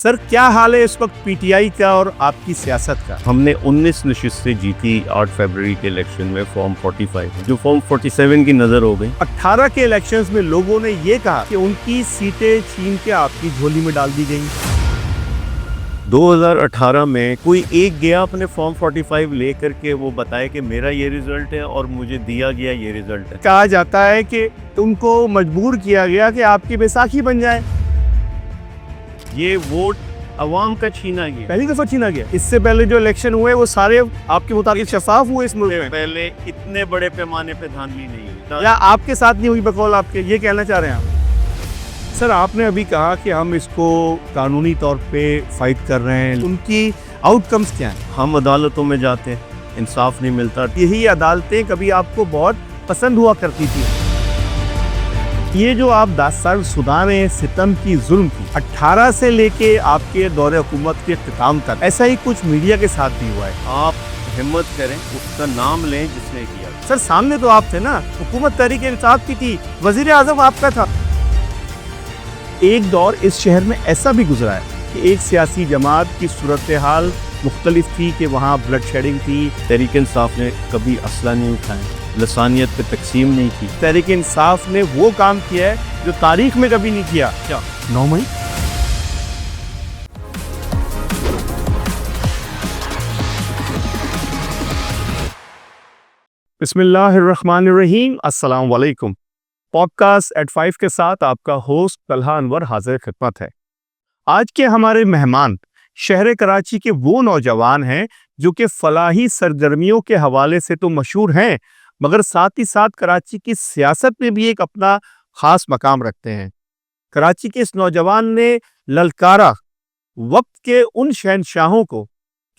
سر کیا حال ہے اس وقت پی ٹی آئی کا اور آپ کی سیاست کا؟ ہم نے 19 نشستیں جیتی 8 فروری کے الیکشن میں فارم 45 جو فارم 47 کی نظر ہو گئی۔ 18 کے الیکشنز میں لوگوں نے یہ کہا کہ ان کی سیٹیں چھین کے آپ کی جھولی میں ڈال دی گئیں۔ 2018 میں کوئی ایک گیا اپنے فارم 45 لے کر کے وہ بتائے کہ میرا یہ ریزلٹ ہے اور مجھے دیا گیا یہ ریزلٹ ہے۔ کہا جاتا ہے کہ ان کو مجبور کیا گیا کہ آپ کی بیساکھی بن جائے۔ یہ ووٹ عوام کا چھینا گیا، پہلی دفعہ چھینا گیا۔ اس سے پہلے جو الیکشن ہوئے وہ سارے آپ کے مطابق شفاف ہوئے اس ملک میں؟ پہلے اتنے بڑے پیمانے پہ دھاندلی نہیں ہوئی یا آپ کے ساتھ نہیں ہوئی بقول آپ کے، یہ کہنا چاہ رہے ہیں آپ؟ سر آپ نے ابھی کہا کہ ہم اس کو قانونی طور پہ فائٹ کر رہے ہیں، ان کی آؤٹ کمز کیا ہیں؟ ہم عدالتوں میں جاتے ہیں، انصاف نہیں ملتا۔ یہی عدالتیں کبھی آپ کو بہت پسند ہوا کرتی تھی۔ یہ جو آپ 10 سال سودانے ستم کی ظلم کی 18 سے لے کے آپ کے دور حکومت کے اختتام تک، ایسا ہی کچھ میڈیا کے ساتھ بھی ہوا ہے۔ آپ ہمت کریں، اس کا نام لیں جس نے کیا۔ سر سامنے تو آپ تھے نا، حکومت تحریک انصاف کی تھی، وزیر اعظم آپ کا تھا۔ ایک دور اس شہر میں ایسا بھی گزرا ہے کہ ایک سیاسی جماعت کی صورتحال مختلف تھی کہ وہاں بلڈ شیڈنگ تھی۔ تحریک انصاف نے کبھی اسلحہ نہیں اٹھائے، لسانیت پہ تقسیم نہیں کی۔ تحریک انصاف نے وہ کام کیا ہے جو تاریخ میں کبھی نہیں کیا۔ کیا 9 مئی بسم اللہ الرحمن الرحیم، السلام علیکم۔ پوڈ کاسٹ ایٹ 5 کے ساتھ آپ کا ہوسٹ طلحہ انور حاضر خدمت ہے۔ آج کے ہمارے مہمان شہر کراچی کے وہ نوجوان ہیں جو کہ فلاحی سرگرمیوں کے حوالے سے تو مشہور ہیں، مگر ساتھ ہی ساتھ کراچی کی سیاست میں بھی ایک اپنا خاص مقام رکھتے ہیں۔ کراچی کے اس نوجوان نے للکارا وقت کے ان شہنشاہوں کو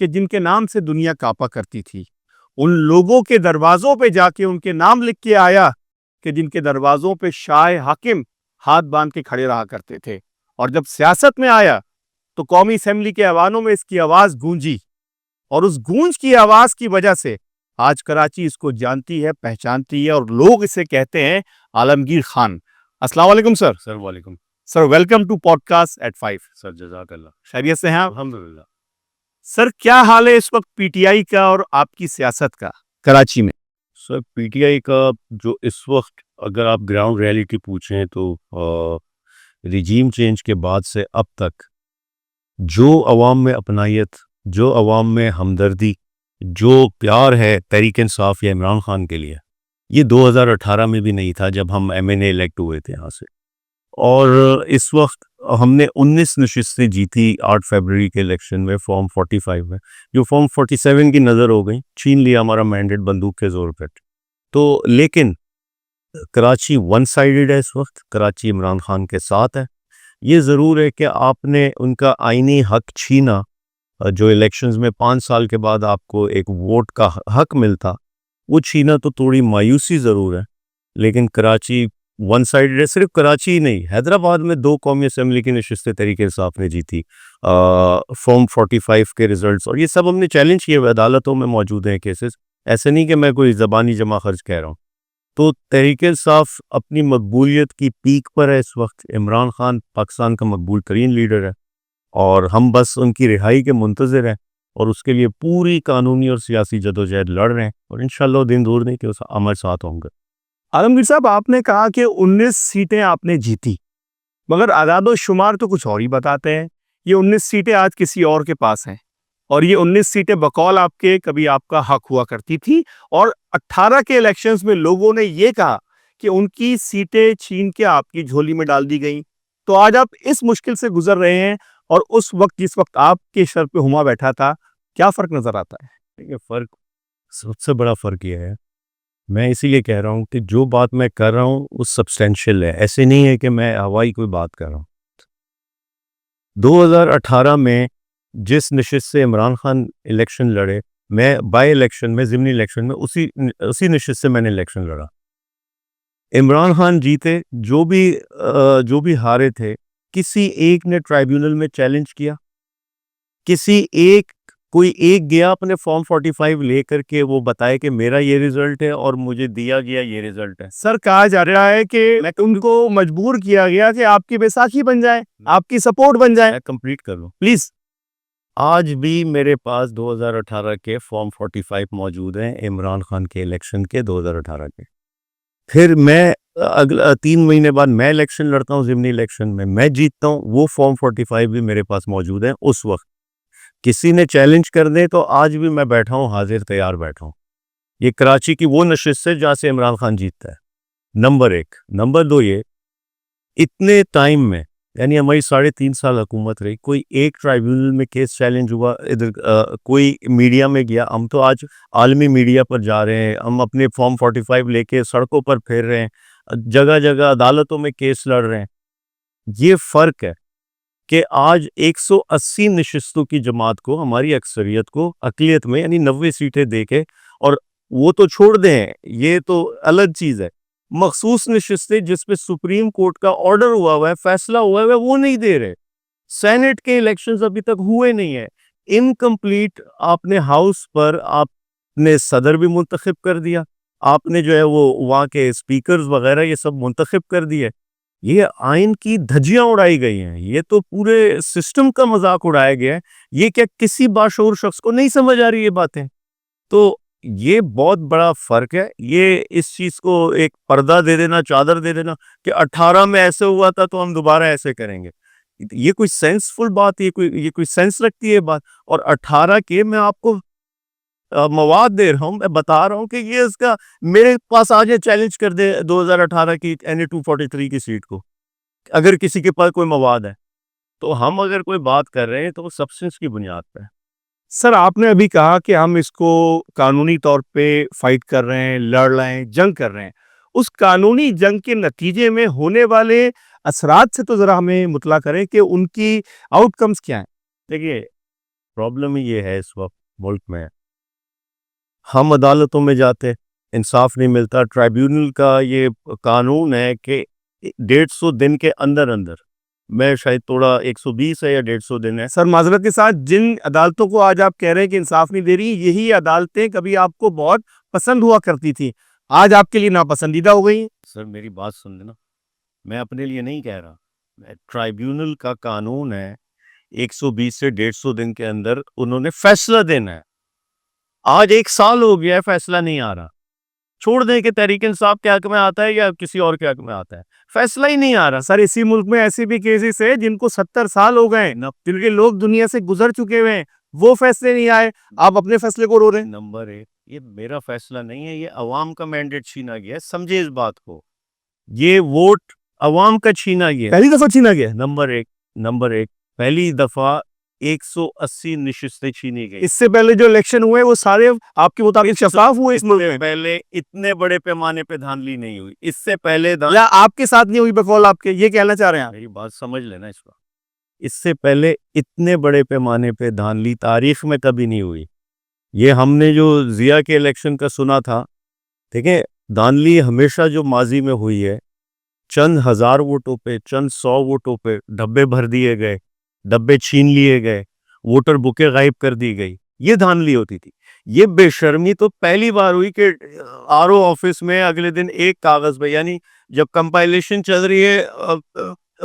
کہ جن کے نام سے دنیا کانپا کرتی تھی، ان لوگوں کے دروازوں پہ جا کے ان کے نام لکھ کے آیا کہ جن کے دروازوں پہ شاہ حاکم ہاتھ باندھ کے کھڑے رہا کرتے تھے، اور جب سیاست میں آیا تو قومی اسمبلی کے ایوانوں میں اس کی آواز گونجی، اور اس گونج کی آواز کی وجہ سے آج کراچی اس کو جانتی ہے، پہچانتی ہے، اور لوگ اسے کہتے ہیں عالمگیر خان۔ السلام علیکم سر۔ سر وعلیکم۔ Sir welcome to podcast at 5۔ Sir جزاک اللہ، خیریت سے ہیں آپ؟ الحمدللہ۔ سر کیا حال ہے اس وقت پی ٹی آئی کا اور آپ کی سیاست کا کراچی میں؟ سر پی ٹی آئی کا جو اس وقت اگر آپ گراؤنڈ ریئلٹی پوچھیں تو ریجیم چینج کے بعد سے اب تک جو عوام میں اپنائیت، جو عوام میں ہمدردی، جو پیار ہے تحریک انصاف یا عمران خان کے لیے، یہ 2018 میں بھی نہیں تھا جب ہم ایم این اے الیکٹ ہوئے تھے یہاں سے۔ اور اس وقت ہم نے 19 نشستیں جیتی 8 فروری کے الیکشن میں فارم 45 میں، جو فارم 47 کی نظر ہو گئی، چھین لیا ہمارا مینڈیٹ بندوق کے زور پر۔ تو لیکن کراچی ون سائیڈڈ ہے، اس وقت کراچی عمران خان کے ساتھ ہے۔ یہ ضرور ہے کہ آپ نے ان کا آئینی حق چھینا، جو الیکشنز میں 5 سال کے بعد آپ کو ایک ووٹ کا حق ملتا، وہ چھینا تو تھوڑی مایوسی ضرور ہے، لیکن کراچی ون سائیڈ ہے۔ صرف کراچی ہی نہیں، حیدرآباد میں 2 قومی اسمبلی کی نشستیں تحریک انصاف نے جیتی فارم 45 کے ریزلٹس، اور یہ سب ہم نے چیلنج کیے ہوئے، عدالتوں میں موجود ہیں کیسز، ایسے نہیں کہ میں کوئی زبانی جمع خرچ کہہ رہا ہوں۔ تو تحریک انصاف اپنی مقبولیت کی پیک پر ہے اس وقت۔ عمران خان پاکستان کا مقبول ترین لیڈر ہے، اور ہم بس ان کی رہائی کے منتظر ہیں، اور اس کے لیے پوری قانونی اور سیاسی جدوجہد لڑ رہے ہیں، اور انشاءاللہ دن دور نہیں کہ اس ہمارے ساتھ ہوں گے۔ عالمگیر صاحب، آپ نے کہا کہ 19 سیٹیں آپ نے جیتی، مگر اعداد و شمار تو کچھ اور ہی بتاتے ہیں۔ یہ 19 سیٹیں آج کسی اور کے پاس ہیں، اور یہ 19 سیٹیں بقول آپ کے کبھی آپ کا حق ہوا کرتی تھی، اور 18 کے الیکشنز میں لوگوں نے یہ کہا کہ ان کی سیٹیں چھین کے آپ کی جھولی میں ڈال دی گئیں۔ تو آج آپ اس مشکل سے گزر رہے ہیں، اور اس وقت جس وقت آپ کے سر پہ ہما بیٹھا تھا، کیا فرق نظر آتا ہے؟ فرق، سب سے بڑا فرق یہ ہے، میں اسی لیے کہہ رہا ہوں کہ جو بات میں کر رہا ہوں وہ سبسٹینشیل ہے، ایسے نہیں ہے کہ میں ہوائی کوئی بات کر رہا ہوں۔ 2018 میں جس نشست سے عمران خان الیکشن لڑے، میں بائی الیکشن میں، ضمنی الیکشن میں اسی نشست سے میں نے الیکشن لڑا۔ عمران خان جیتے، جو بھی ہارے تھے، کسی ایک نے ٹرائیبیونل میں چیلنج کیا، کسی ایک کوئی ایک گیا اپنے فارم 45 لے کر کے وہ بتائے کہ میرا یہ ریزلٹ ہے اور مجھے دیا گیا یہ ریزلٹ ہے. سر کہا جا رہا ہے کہ ان کو مجبور کیا گیا کہ آپ کی بیساکھی بن جائے, آپ کی سپورٹ بن جائے. میں کمپلیٹ کر لوں. پلیز. آج بھی میرے پاس 2018 کے فارم 45 موجود ہیں, عمران خان کے الیکشن کے 2018 کے. پھر میں اگلا 3 مہینے بعد میں الیکشن لڑتا ہوں, ضمنی الیکشن میں جیتتا ہوں. وہ فارم 45 بھی میرے پاس موجود ہیں. اس وقت کسی نے چیلنج کر دے تو آج بھی میں بیٹھا ہوں, حاضر تیار بیٹھا ہوں. یہ کراچی کی وہ نشست ہے جہاں سے عمران خان جیتتا ہے. نمبر 1. نمبر 2, یہ اتنے ٹائم میں یعنی ہماری 3.5 سال حکومت رہی, کوئی ایک ٹرائیبیونل میں کیس چیلنج ہوا ادھر, کوئی میڈیا میں گیا. ہم تو آج عالمی میڈیا پر جا رہے ہیں, ہم اپنے فارم 45 لے کے سڑکوں پر پھیر رہے ہیں, جگہ جگہ عدالتوں میں کیس لڑ رہے ہیں. یہ فرق ہے کہ آج 180 نشستوں کی جماعت کو, ہماری اکثریت کو اقلیت میں یعنی 90 سیٹیں دے کے, اور وہ تو چھوڑ دیں, یہ تو الگ چیز ہے, مخصوص نشستیں جس پہ سپریم کورٹ کا آرڈر ہوا ہے, فیصلہ ہوا ہے, وہ نہیں دے رہے. سینٹ کے الیکشنز ابھی تک ہوئے نہیں ہیں, انکمپلیٹ. آپ نے ہاؤس پر آپ نے صدر بھی منتخب کر دیا, آپ نے جو ہے وہ وہاں کے اسپیکرز وغیرہ یہ سب منتخب کر دیے. یہ آئین کی دھجیاں اڑائی گئی ہیں, یہ تو پورے سسٹم کا مذاق اڑایا گیا ہے. یہ کیا کسی باشعور شخص کو نہیں سمجھ آ رہی یہ باتیں؟ تو یہ بہت بڑا فرق ہے. یہ اس چیز کو ایک پردہ دے دینا, چادر دے دینا کہ 18 میں ایسے ہوا تھا تو ہم دوبارہ ایسے کریں گے, یہ کوئی سینسفل بات, یہ کوئی سینس رکھتی ہے بات؟ اور 18 کے میں آپ کو مواد دے رہا ہوں, میں بتا رہا ہوں کہ یہ اس کا میرے پاس آج چیلنج کر دے 2018 کی NA 243 کی سیٹ کو, اگر کسی کے پاس کوئی مواد ہے. تو ہم اگر کوئی بات کر رہے ہیں تو وہ سبسٹنس کی بنیاد پہ. سر آپ نے ابھی کہا کہ ہم اس کو قانونی طور پہ فائٹ کر رہے ہیں, لڑ رہے ہیں, جنگ کر رہے ہیں. اس قانونی جنگ کے نتیجے میں ہونے والے اثرات سے تو ذرا ہمیں مطلع کریں کہ ان کی آؤٹ کمز کیا ہیں. دیکھیے, پرابلم یہ ہے اس وقت ملک میں, ہم عدالتوں میں جاتے, انصاف نہیں ملتا. ٹرائیبیونل کا یہ قانون ہے کہ 150 دن کے اندر اندر, میں شاید تھوڑا 120 ہے یا 150 دن ہے. سر معذرت کے ساتھ, جن عدالتوں کو آج آپ کہہ رہے ہیں کہ انصاف نہیں دے رہی, یہی عدالتیں کبھی آپ کو بہت پسند ہوا کرتی تھی, آج آپ کے لیے ناپسندیدہ ہو گئی ہیں. سر میری بات سن لینا, میں اپنے لیے نہیں کہہ رہا, ٹرائیبیونل کا قانون ہے 120 سے 150 دن کے اندر انہوں نے فیصلہ دینا ہے. آج 1 سال ہو گیا ہے, فیصلہ نہیں آ رہا. چھوڑ دیں کہ تحریک انصاف کے حق میں آتا ہے یا کسی اور کے حق میں آتا ہے, فیصلہ ہی نہیں آ رہا. سر اسی ملک میں ایسے بھی کیسز ہیں جن کو 70 سال ہو گئے, جن کے لوگ دنیا سے گزر چکے ہوئے ہیں, وہ فیصلے نہیں آئے, آپ اپنے فیصلے کو رو رہے ہیں. نمبر 1, یہ میرا فیصلہ نہیں ہے, یہ عوام کا مینڈیٹ چھینا گیا ہے, سمجھے اس بات کو. یہ ووٹ عوام کا چھینا گیا, پہلی دفعہ چھینا گیا. نمبر 1 پہلی دفعہ 180 نشستیں چھینی گئی. اس سے پہلے جو الیکشن ہوئے وہ سارے آپ کے مطابق شفاف ہوئے اس ملک میں. پہلے اتنے بڑے پیمانے پہ دھاندلی نہیں ہوئی. اس سے پہلے یا آپ کے ساتھ نہیں ہوئی بقول آپ کے, یہ کہنا چاہ رہے ہیں آپ؟ میری بات سمجھ لینا اس وقت, اس سے پہلے اتنے بڑے پیمانے پہ دھاندلی تاریخ میں کبھی نہیں ہوئی. یہ ہم نے جو ضیاء کے الیکشن کا سنا تھا, دیکھیں دھاندلی ہمیشہ جو ماضی میں ہوئی ہے, چند ہزار ووٹوں پہ, چند 100 ووٹوں پہ ڈبے بھر دیے گئے, ڈبے چھین لیے گئے, ووٹر بکیں غائب کر دی گئی, یہ دھاندلی ہوتی تھی. یہ بے شرمی تو پہلی بار ہوئی کہ RO آفس میں اگلے دن ایک کاغذ پہ, یعنی جب کمپائلیشن چل رہی ہے,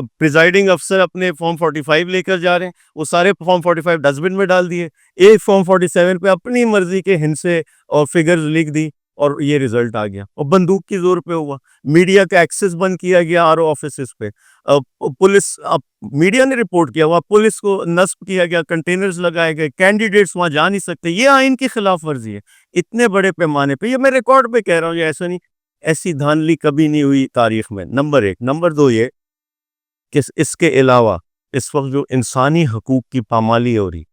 پریزائڈنگ افسر اپنے فارم 45 لے کر جا رہے ہیں, وہ سارے فارم 45 ڈسٹبن میں ڈال دیے, ایک فارم 47 پہ اپنی مرضی کے ہندسے اور فگرز لکھ دی, اور یہ ریزلٹ آ گیا. اور بندوق کی زور پہ ہوا, میڈیا کا ایکسس بند کیا گیا RO آفیسز پہ, پولیس, میڈیا نے رپورٹ کیا ہوا, پولیس کو نصب کیا گیا, کنٹینرز لگائے گئے, کینڈیڈیٹس وہاں جا نہیں سکتے. یہ آئین کی خلاف ورزی ہے اتنے بڑے پیمانے پہ. یہ میں ریکارڈ پہ کہہ رہا ہوں, یہ ایسا نہیں, ایسی دھاندلی کبھی نہیں ہوئی تاریخ میں. نمبر 1. نمبر 2 یہ کہ اس کے علاوہ اس وقت جو انسانی حقوق کی پامالی ہو رہی,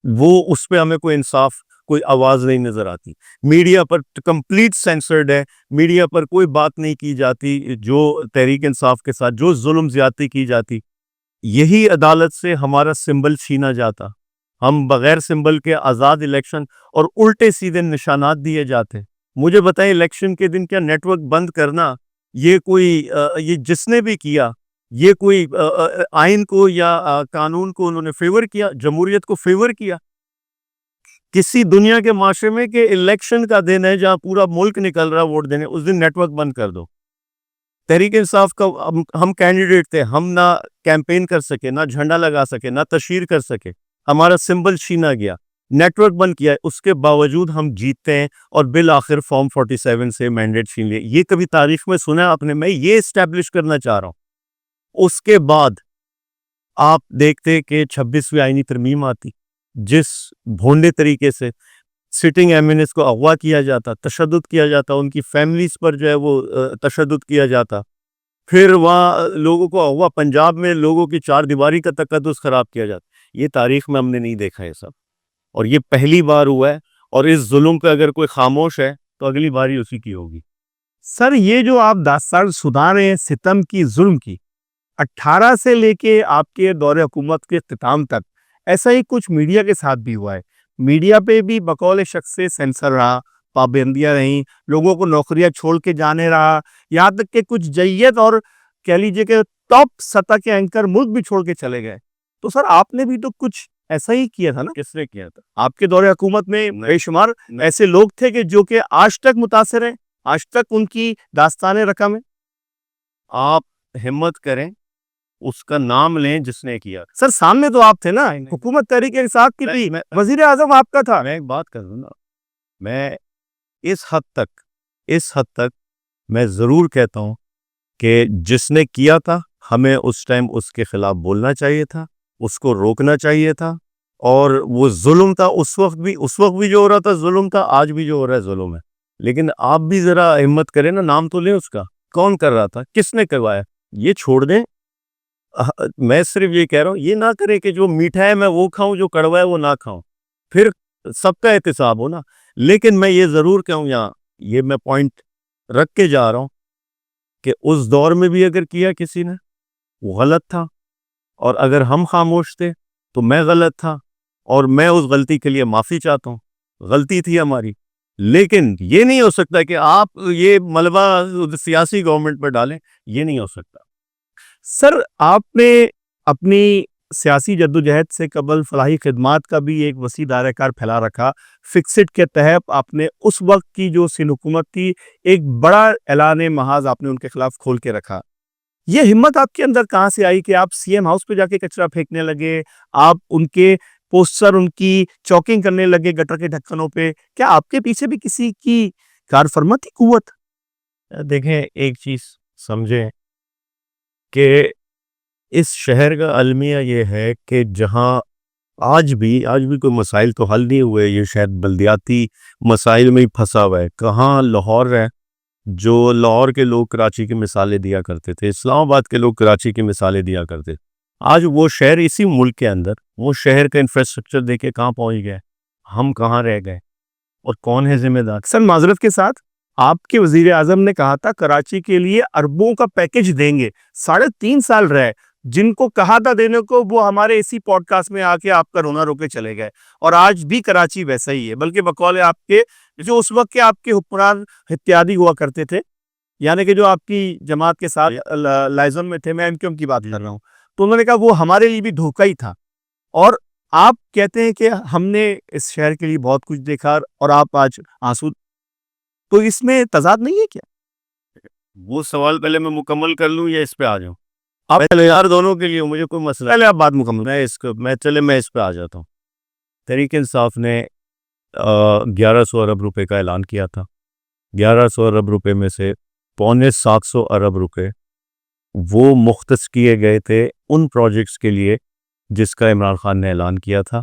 وہ اس پہ ہمیں کوئی انصاف, کوئی آواز نہیں نظر آتی. میڈیا پر کمپلیٹ سینسرڈ ہے, میڈیا پر کوئی بات نہیں کی جاتی. جو تحریک انصاف کے ساتھ جو ظلم زیادتی کی جاتی, یہی عدالت سے ہمارا سمبل چھینا جاتا, ہم بغیر سمبل کے آزاد الیکشن, اور الٹے سیدھے نشانات دیے جاتے. مجھے بتائیں, الیکشن کے دن کیا نیٹ ورک بند کرنا, یہ کوئی یہ جس نے بھی کیا یہ کوئی آئین کو یا قانون کو انہوں نے فیور کیا، جمہوریت کو فیور کیا؟ کسی دنیا کے معاشرے میں کہ الیکشن کا دن ہے جہاں پورا ملک نکل رہا ووٹ دینے، اس دن نیٹ ورک بند کر دو؟ تحریک انصاف کا ہم کینڈیڈیٹ تھے، ہم نہ کیمپین کر سکے، نہ جھنڈا لگا سکے، نہ تشہیر کر سکے، ہمارا سمبل چھینا گیا، نیٹ ورک بند کیا، اس کے باوجود ہم جیتتے ہیں اور بالآخر فارم 47 سے مینڈیٹ چھین لیا۔ یہ کبھی تاریخ میں سنا آپ نے؟ میں یہ اسٹیبلش کرنا چاہ رہا ہوں۔ اس کے بعد آپ دیکھتے کہ 26ویں آئینی ترمیم آتی، جس بھونڈے طریقے سے سٹنگ ایمنس کو اغوا کیا جاتا، تشدد کیا جاتا، ان کی فیملیز پر جو ہے وہ تشدد کیا جاتا، پھر وہاں لوگوں کو اغوا، پنجاب میں لوگوں کی چار دیواری کا تقدس خراب کیا جاتا۔ یہ تاریخ میں ہم نے نہیں دیکھا یہ سب، اور یہ پہلی بار ہوا ہے، اور اس ظلم پہ اگر کوئی خاموش ہے تو اگلی باری اسی کی ہوگی۔ سر یہ جو آپ داستان سنا رہے ہیں ستم کی، ظلم کی، 18 سے لے کے آپ کے دور حکومت کے اختتام تک ایسا ہی کچھ میڈیا کے ساتھ بھی ہوا ہے۔ میڈیا پہ بھی بقول شخص سے سینسر رہا، پابندیاں رہیں، لوگوں کو نوکریاں چھوڑ کے جانے رہا، یہاں تک کہ کچھ جیت اور کہہ لیجیے کہ ٹاپ سطح کے اینکر ملک بھی چھوڑ کے چلے گئے۔ تو سر آپ نے بھی تو کچھ ایسا ہی کیا تھا نا؟ کس نے کیا تھا؟ آپ کے دور حکومت میں بے شمار ایسے لوگ تھے کہ جو کہ آج تک متاثر ہیں، آج تک ان کی داستانیں رقم ہے۔ آپ ہمت کریں، اس کا نام لیں جس نے کیا۔ سر سامنے تو آپ تھے نا، حکومت تحریک انصاف کی تھی، وزیر اعظم آپ کا تھا۔ میں ایک بات کر دوں نا، میں اس حد تک میں ضرور کہتا ہوں کہ جس نے کیا تھا ہمیں اس ٹائم اس کے خلاف بولنا چاہیے تھا، اس کو روکنا چاہیے تھا، اور وہ ظلم تھا اس وقت بھی جو ہو رہا تھا ظلم تھا، آج بھی جو ہو رہا ہے ظلم ہے۔ لیکن آپ بھی ذرا ہمت کریں نا، نام تو لیں اس کا، کون کر رہا تھا، کس نے کروایا؟ یہ چھوڑ دیں۔ میں صرف یہ کہہ رہا ہوں، یہ نہ کریں کہ جو میٹھا ہے میں وہ کھاؤں، جو کڑوا ہے وہ نہ کھاؤں، پھر سب کا احتساب ہو نا۔ لیکن میں یہ ضرور کہوں، یہاں یہ میں پوائنٹ رکھ کے جا رہا ہوں کہ اس دور میں بھی اگر کیا کسی نے، وہ غلط تھا، اور اگر ہم خاموش تھے تو میں غلط تھا، اور میں اس غلطی کے لیے معافی چاہتا ہوں، غلطی تھی ہماری۔ لیکن یہ نہیں ہو سکتا کہ آپ یہ ملبہ سیاسی گورنمنٹ پر ڈالیں، یہ نہیں ہو سکتا۔ سر آپ نے اپنی سیاسی جدوجہد سے قبل فلاحی خدمات کا بھی ایک وسیع دائرہ کار پھیلا رکھا۔ فکسڈ کے تحت آپ نے اس وقت کی جو سندھ حکومت تھی، ایک بڑا اعلان محاذ آپ نے ان کے خلاف کھول کے رکھا۔ یہ ہمت آپ کے اندر کہاں سے آئی کہ آپ سی ایم ہاؤس پہ جا کے کچرا پھینکنے لگے، آپ ان کے پوسٹر، ان کی چوکنگ کرنے لگے گٹر کے ڈھکنوں پہ؟ کیا آپ کے پیچھے بھی کسی کی کار فرما تھی قوت؟ دیکھیں، ایک چیز سمجھیں کہ اس شہر کا المیہ یہ ہے کہ جہاں آج بھی کوئی مسائل تو حل نہیں ہوئے، یہ شاید بلدیاتی مسائل میں ہی پھنسا ہوا ہے۔ کہاں لاہور ہے، جو لاہور کے لوگ کراچی کی مثالیں دیا کرتے تھے، اسلام آباد کے لوگ کراچی کی مثالیں دیا کرتے تھے، آج وہ شہر اسی ملک کے اندر، وہ شہر کا انفراسٹرکچر دیکھے کہاں پہنچ گئے، ہم کہاں رہ گئے، اور کون ہے ذمہ دار؟ سر معذرت کے ساتھ، آپ کے وزیر اعظم نے کہا تھا کراچی کے لیے اربوں کا پیکج دیں گے، 3.5 سال رہے، جن کو کہا تھا دینے کو وہ ہمارے اسی پوڈ کاسٹ میں آ کے آپ کا رونا روکے چلے گئے، اور آج بھی کراچی ویسا ہی ہے۔ بلکہ بقول آپ کے جو اس وقت کے آپ کے حکمران اتحادی ہوا کرتے تھے، یعنی کہ جو آپ کی جماعت کے ساتھ لائزن میں تھے، میں ایم کی بات کر رہا ہوں، تو انہوں نے کہا وہ ہمارے لیے بھی دھوکہ ہی تھا، اور آپ کہتے ہیں کہ ہم نے اس شہر کے لیے بہت کچھ دیکھا، اور آپ آج آنسو، تو اس میں تضاد نہیں ہے کیا؟ وہ سوال پہلے میں مکمل کر لوں یا اس پہ آ جاؤں؟ آپ یار دونوں کے لیے مجھے کوئی مسئلہ، پہلے آپ بات مکمل۔ میں اس پہ آ جاتا ہوں۔ تحریک انصاف نے 1100 ارب روپے کا اعلان کیا تھا۔ 1100 ارب روپے میں سے 750 ارب روپے وہ مختص کیے گئے تھے ان پروجیکٹس کے لیے جس کا عمران خان نے اعلان کیا تھا۔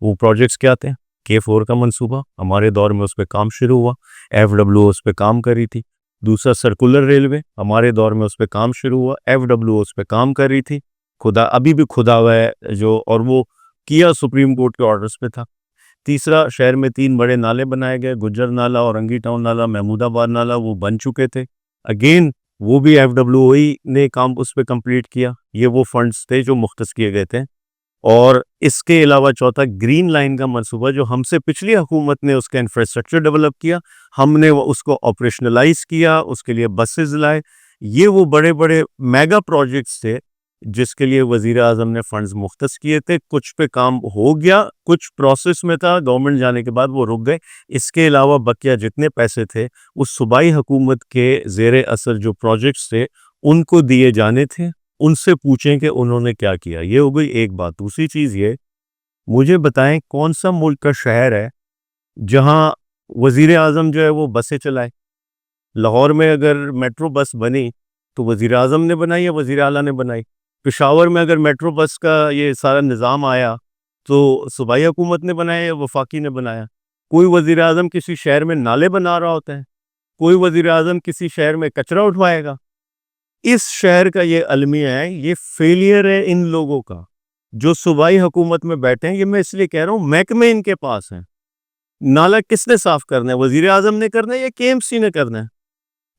وہ پروجیکٹس کیا تھے؟ K4 کا منصوبہ، ہمارے دور میں اس پہ کام شروع ہوا، FW اس پہ کام کری تھی۔ دوسرا سرکولر ریلوے، ہمارے دور میں اس پہ کام شروع ہوا، FW اس پہ کام کر رہی تھی، ابھی بھی کھدا ہوا ہے جو، اور وہ کیا سپریم کورٹ کے آرڈرز پہ تھا۔ تیسرا، شہر میں 3 بڑے نالے بنائے گئے، گجر نالہ، اورنگی ٹاؤن نالہ، محمود آباد نالہ، وہ بن چکے تھے، اگین وہ بھی FW ہی نے کام اس پہ کمپلیٹ کیا۔ یہ وہ فنڈز تھے جو مختص کیے گئے تھے۔ اور اس کے علاوہ چوتھا، گرین لائن کا منصوبہ جو ہم سے پچھلی حکومت نے اس کا انفراسٹرکچر ڈیولپ کیا، ہم نے اس کو آپریشنلائز کیا، اس کے لیے بسز لائے۔ یہ وہ بڑے بڑے میگا پروجیکٹس تھے جس کے لیے وزیر اعظم نے فنڈز مختص کیے تھے. کچھ پہ کام ہو گیا, کچھ پروسیس میں تھا, گورنمنٹ جانے کے بعد وہ رک گئے. اس کے علاوہ بقیہ جتنے پیسے تھے وہ صوبائی حکومت کے زیر اثر جو پروجیکٹس تھے ان کو دیے جانے تھے. ان سے پوچھیں کہ انہوں نے کیا کیا. یہ ہو گئی ایک بات. دوسری چیز یہ, مجھے بتائیں کون سا ملک کا شہر ہے جہاں وزیر اعظم جو ہے وہ بسیں چلائے؟ لاہور میں اگر میٹرو بس بنی تو وزیر اعظم نے بنائی یا وزیر اعلیٰ نے بنائی؟ پشاور میں اگر میٹرو بس کا یہ سارا نظام آیا تو صوبائی حکومت نے بنایا یا وفاقی نے بنایا؟ کوئی وزیر اعظم کسی شہر میں نالے بنا رہا ہوتا ہے, کوئی وزیر اعظم کسی شہر میں کچرا اٹھوائے گا. اس شہر کا یہ المیہ ہے, یہ فیلئر ہے ان لوگوں کا جو صوبائی حکومت میں بیٹھے ہیں. یہ میں اس لیے کہہ رہا ہوں محکمے ان کے پاس ہیں. نالا کس نے صاف کرنا ہے؟ وزیر اعظم نے کرنا ہے یا کے ایم سی نے کرنا ہے؟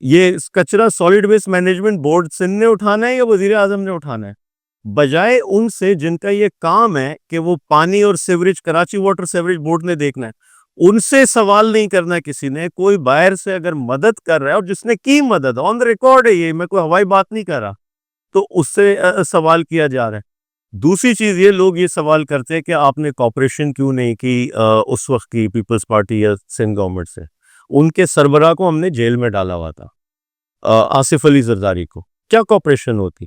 یہ کچرا solid waste management board Sindh نے اٹھانا ہے یا وزیر اعظم نے اٹھانا ہے؟ بجائے ان سے جن کا یہ کام ہے کہ وہ پانی اور sewerage, Karachi water sewerage board نے دیکھنا ہے, ان سے سوال نہیں کرنا کسی نے. کوئی باہر سے اگر مدد کر رہا ہے اور جس نے کی مدد آن دا ریکارڈ ہے, یہ میں کوئی ہوائی بات نہیں کر رہا, تو اس سے سوال کیا جا رہا ہے. دوسری چیز یہ, لوگ یہ سوال کرتے ہیں کہ آپ نے کوپریشن کیوں نہیں کی اس وقت کی پیپلز پارٹی یا سندھ گورنمنٹ سے. ان کے سربراہ کو ہم نے جیل میں ڈالا ہوا تھا, آصف علی زرداری کو. کیا کوپریشن ہوتی؟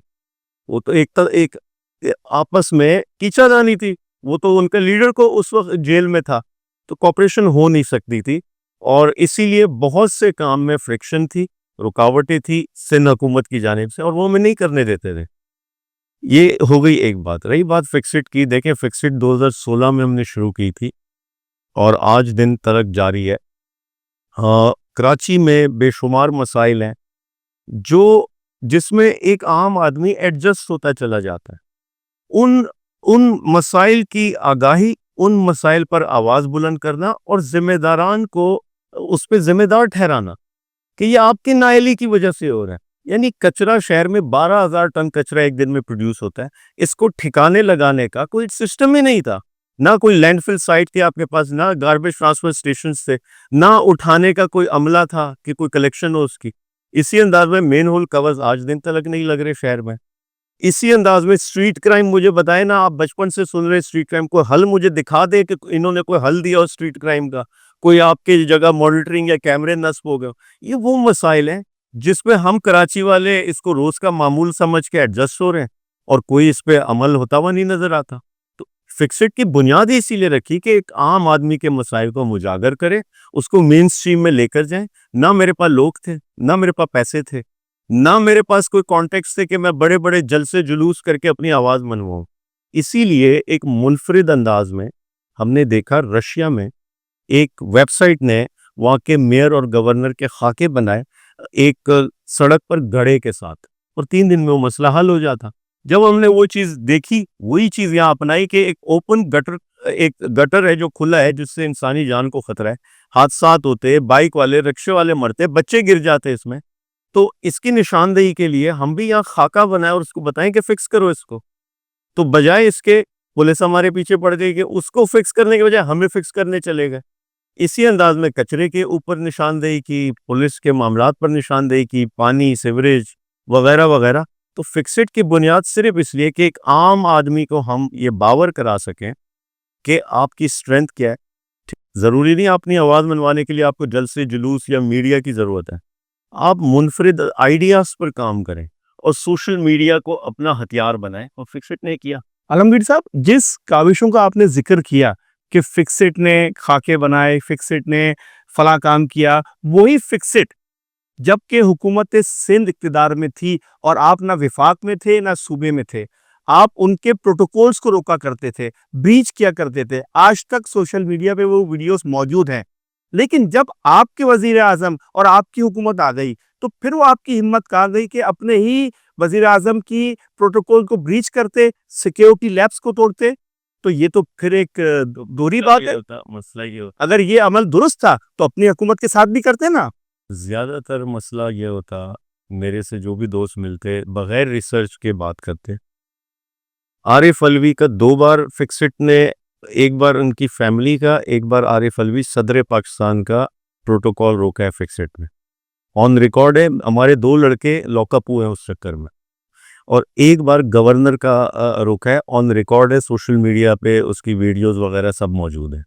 وہ تو ایک آپس میں کیچا دانی تھی. وہ تو ان کے لیڈر کو اس وقت جیل میں تھا, تو کوپریشن ہو نہیں سکتی تھی. اور اسی لیے بہت سے کام میں فرکشن تھی, رکاوٹیں تھی سندھ حکومت کی جانب سے, اور وہ ہمیں نہیں کرنے دیتے تھے. یہ ہو گئی ایک بات. رہی بات فکسڈ کی, دیکھیں فکسڈ 2016 میں ہم نے شروع کی تھی اور آج دن تک جاری ہے. کراچی میں بے شمار مسائل ہیں جس میں ایک عام آدمی ایڈجسٹ ہوتا چلا جاتا ہے. ان مسائل کی آگاہی, ان مسائل پر آواز بلند کرنا اور ذمہ داران کو اس پہ ذمہ دار ٹھہرانا کہ یہ آپ کی نااہلی کی وجہ سے ہو رہا ہے. یعنی کچرا شہر میں 12,000 ٹن کچرا ایک دن میں پروڈیوس ہوتا ہے. اس کو ٹھکانے لگانے کا کوئی سسٹم ہی نہیں تھا. نہ کوئی لینڈ فل سائٹ تھی آپ کے پاس, نہ گاربیج ٹرانسفر اسٹیشنز تھے, نہ اٹھانے کا کوئی عملہ تھا کہ کوئی کلیکشن ہو اس کی. اسی انداز میں مین ہول کورز آج دن تک نہیں لگ رہے شہر میں. اسی انداز میں اسٹریٹ کرائم, مجھے بتائیں نا, آپ بچپن سے سن رہے اسٹریٹ کرائم, کوئی حل مجھے دکھا دے کہ انہوں نے کوئی حل دیا ہو اسٹریٹ کرائم کا. کوئی آپ کی جگہ مانیٹرنگ یا کیمرے نصب ہو گئے. یہ وہ مسائل ہیں جس پہ ہم کراچی والے اس کو روز کا معمول سمجھ کے ایڈجسٹ ہو رہے ہیں, اور کوئی اس پہ عمل ہوتا ہوا نہیں نظر آتا. تو فکسڈ کی بنیاد ہی اسی لیے رکھی کہ ایک عام آدمی کے مسائل کو ہم اجاگر کریں, اس کو مین سٹریم میں لے کر جائیں. نہ میرے پاس لوگ تھے, نہ میرے پاس پیسے تھے, نہ میرے پاس کوئی کانٹیکٹس تھے کہ میں بڑے بڑے جلسے جلوس کر کے اپنی آواز منواؤں. اسی لیے ایک منفرد انداز میں ہم نے دیکھا رشیا میں ایک ویب سائٹ نے وہاں کے میئر اور گورنر کے خاکے بنائے ایک سڑک پر گڑھے کے ساتھ, اور 3 دن میں وہ مسئلہ حل ہو جاتا. جب ہم نے وہ چیز دیکھی, وہی چیز یہاں اپنائی کہ ایک اوپن گٹر, ایک گٹر ہے جو کھلا ہے, جس سے انسانی جان کو خطرہ ہے, حادثات ہوتے, بائک والے رکشے والے مرتے, بچے گر جاتے اس میں. تو اس کی نشاندہی کے لیے ہم بھی یہاں خاکہ بنائیں اور اس کو بتائیں کہ فکس کرو اس کو. تو بجائے اس کے پولیس ہمارے پیچھے پڑ گئی کہ اس کو فکس کرنے کے بجائے ہمیں فکس کرنے چلے گئے. اسی انداز میں کچرے کے اوپر نشاندہی کی, پولیس کے معاملات پر نشاندہی کی, پانی, سیوریج وغیرہ وغیرہ. تو فکسڈ کی بنیاد صرف اس لیے کہ ایک عام آدمی کو ہم یہ باور کرا سکیں کہ آپ کی اسٹرینتھ کیا ہے. ضروری نہیں اپنی آواز منوانے کے لیے آپ کو جلسے جلوس یا میڈیا کی ضرورت ہے. آپ منفرد آئیڈیاز پر کام کریں اور سوشل میڈیا کو اپنا ہتھیار بنائیں, اور فکسڈ نے کیا. عالمگیر صاحب, جس کاوشوں کا آپ نے ذکر کیا کہ فکسڈ نے خاکے بنائے, فکسڈ نے فلاں کام کیا, وہی فکسڈ جبکہ حکومت سندھ اقتدار میں تھی اور آپ نہ وفاق میں تھے نہ صوبے میں تھے, آپ ان کے پروٹوکولز کو روکا کرتے تھے, بریچ کیا کرتے تھے. آج تک سوشل میڈیا پہ وہ ویڈیوز موجود ہیں. لیکن جب آپ کے وزیر اعظم اور آپ کی حکومت آ گئی تو پھر وہ آپ کی ہمت کہاں گئی کہ اپنے ہی وزیر اعظم کی پروٹوکول کو بریچ کرتے, سیکیورٹی لیبس کو توڑتے. تو یہ تو پھر ایک دوہری بات ہے. مسئلہ یہ ہوتا, اگر یہ عمل درست تھا تو اپنی حکومت کے ساتھ بھی کرتے نا. زیادہ تر مسئلہ یہ ہوتا, میرے سے جو بھی دوست ملتے بغیر ریسرچ کے بات کرتے. عارف علوی کا 2 بار فکسڈ نے, ایک بار ان کی فیملی کا, ایک بار عارف علوی صدر پاکستان کا پروٹوکول روکا ہے فکسڈ میں. آن ریکارڈ ہے. ہمارے 2 لڑکے لاک اپ ہوئے ہیں اس چکر میں, اور ایک بار گورنر کا رخ ہے, آن ریکارڈ ہے, سوشل میڈیا پہ اس کی ویڈیوز وغیرہ سب موجود ہیں.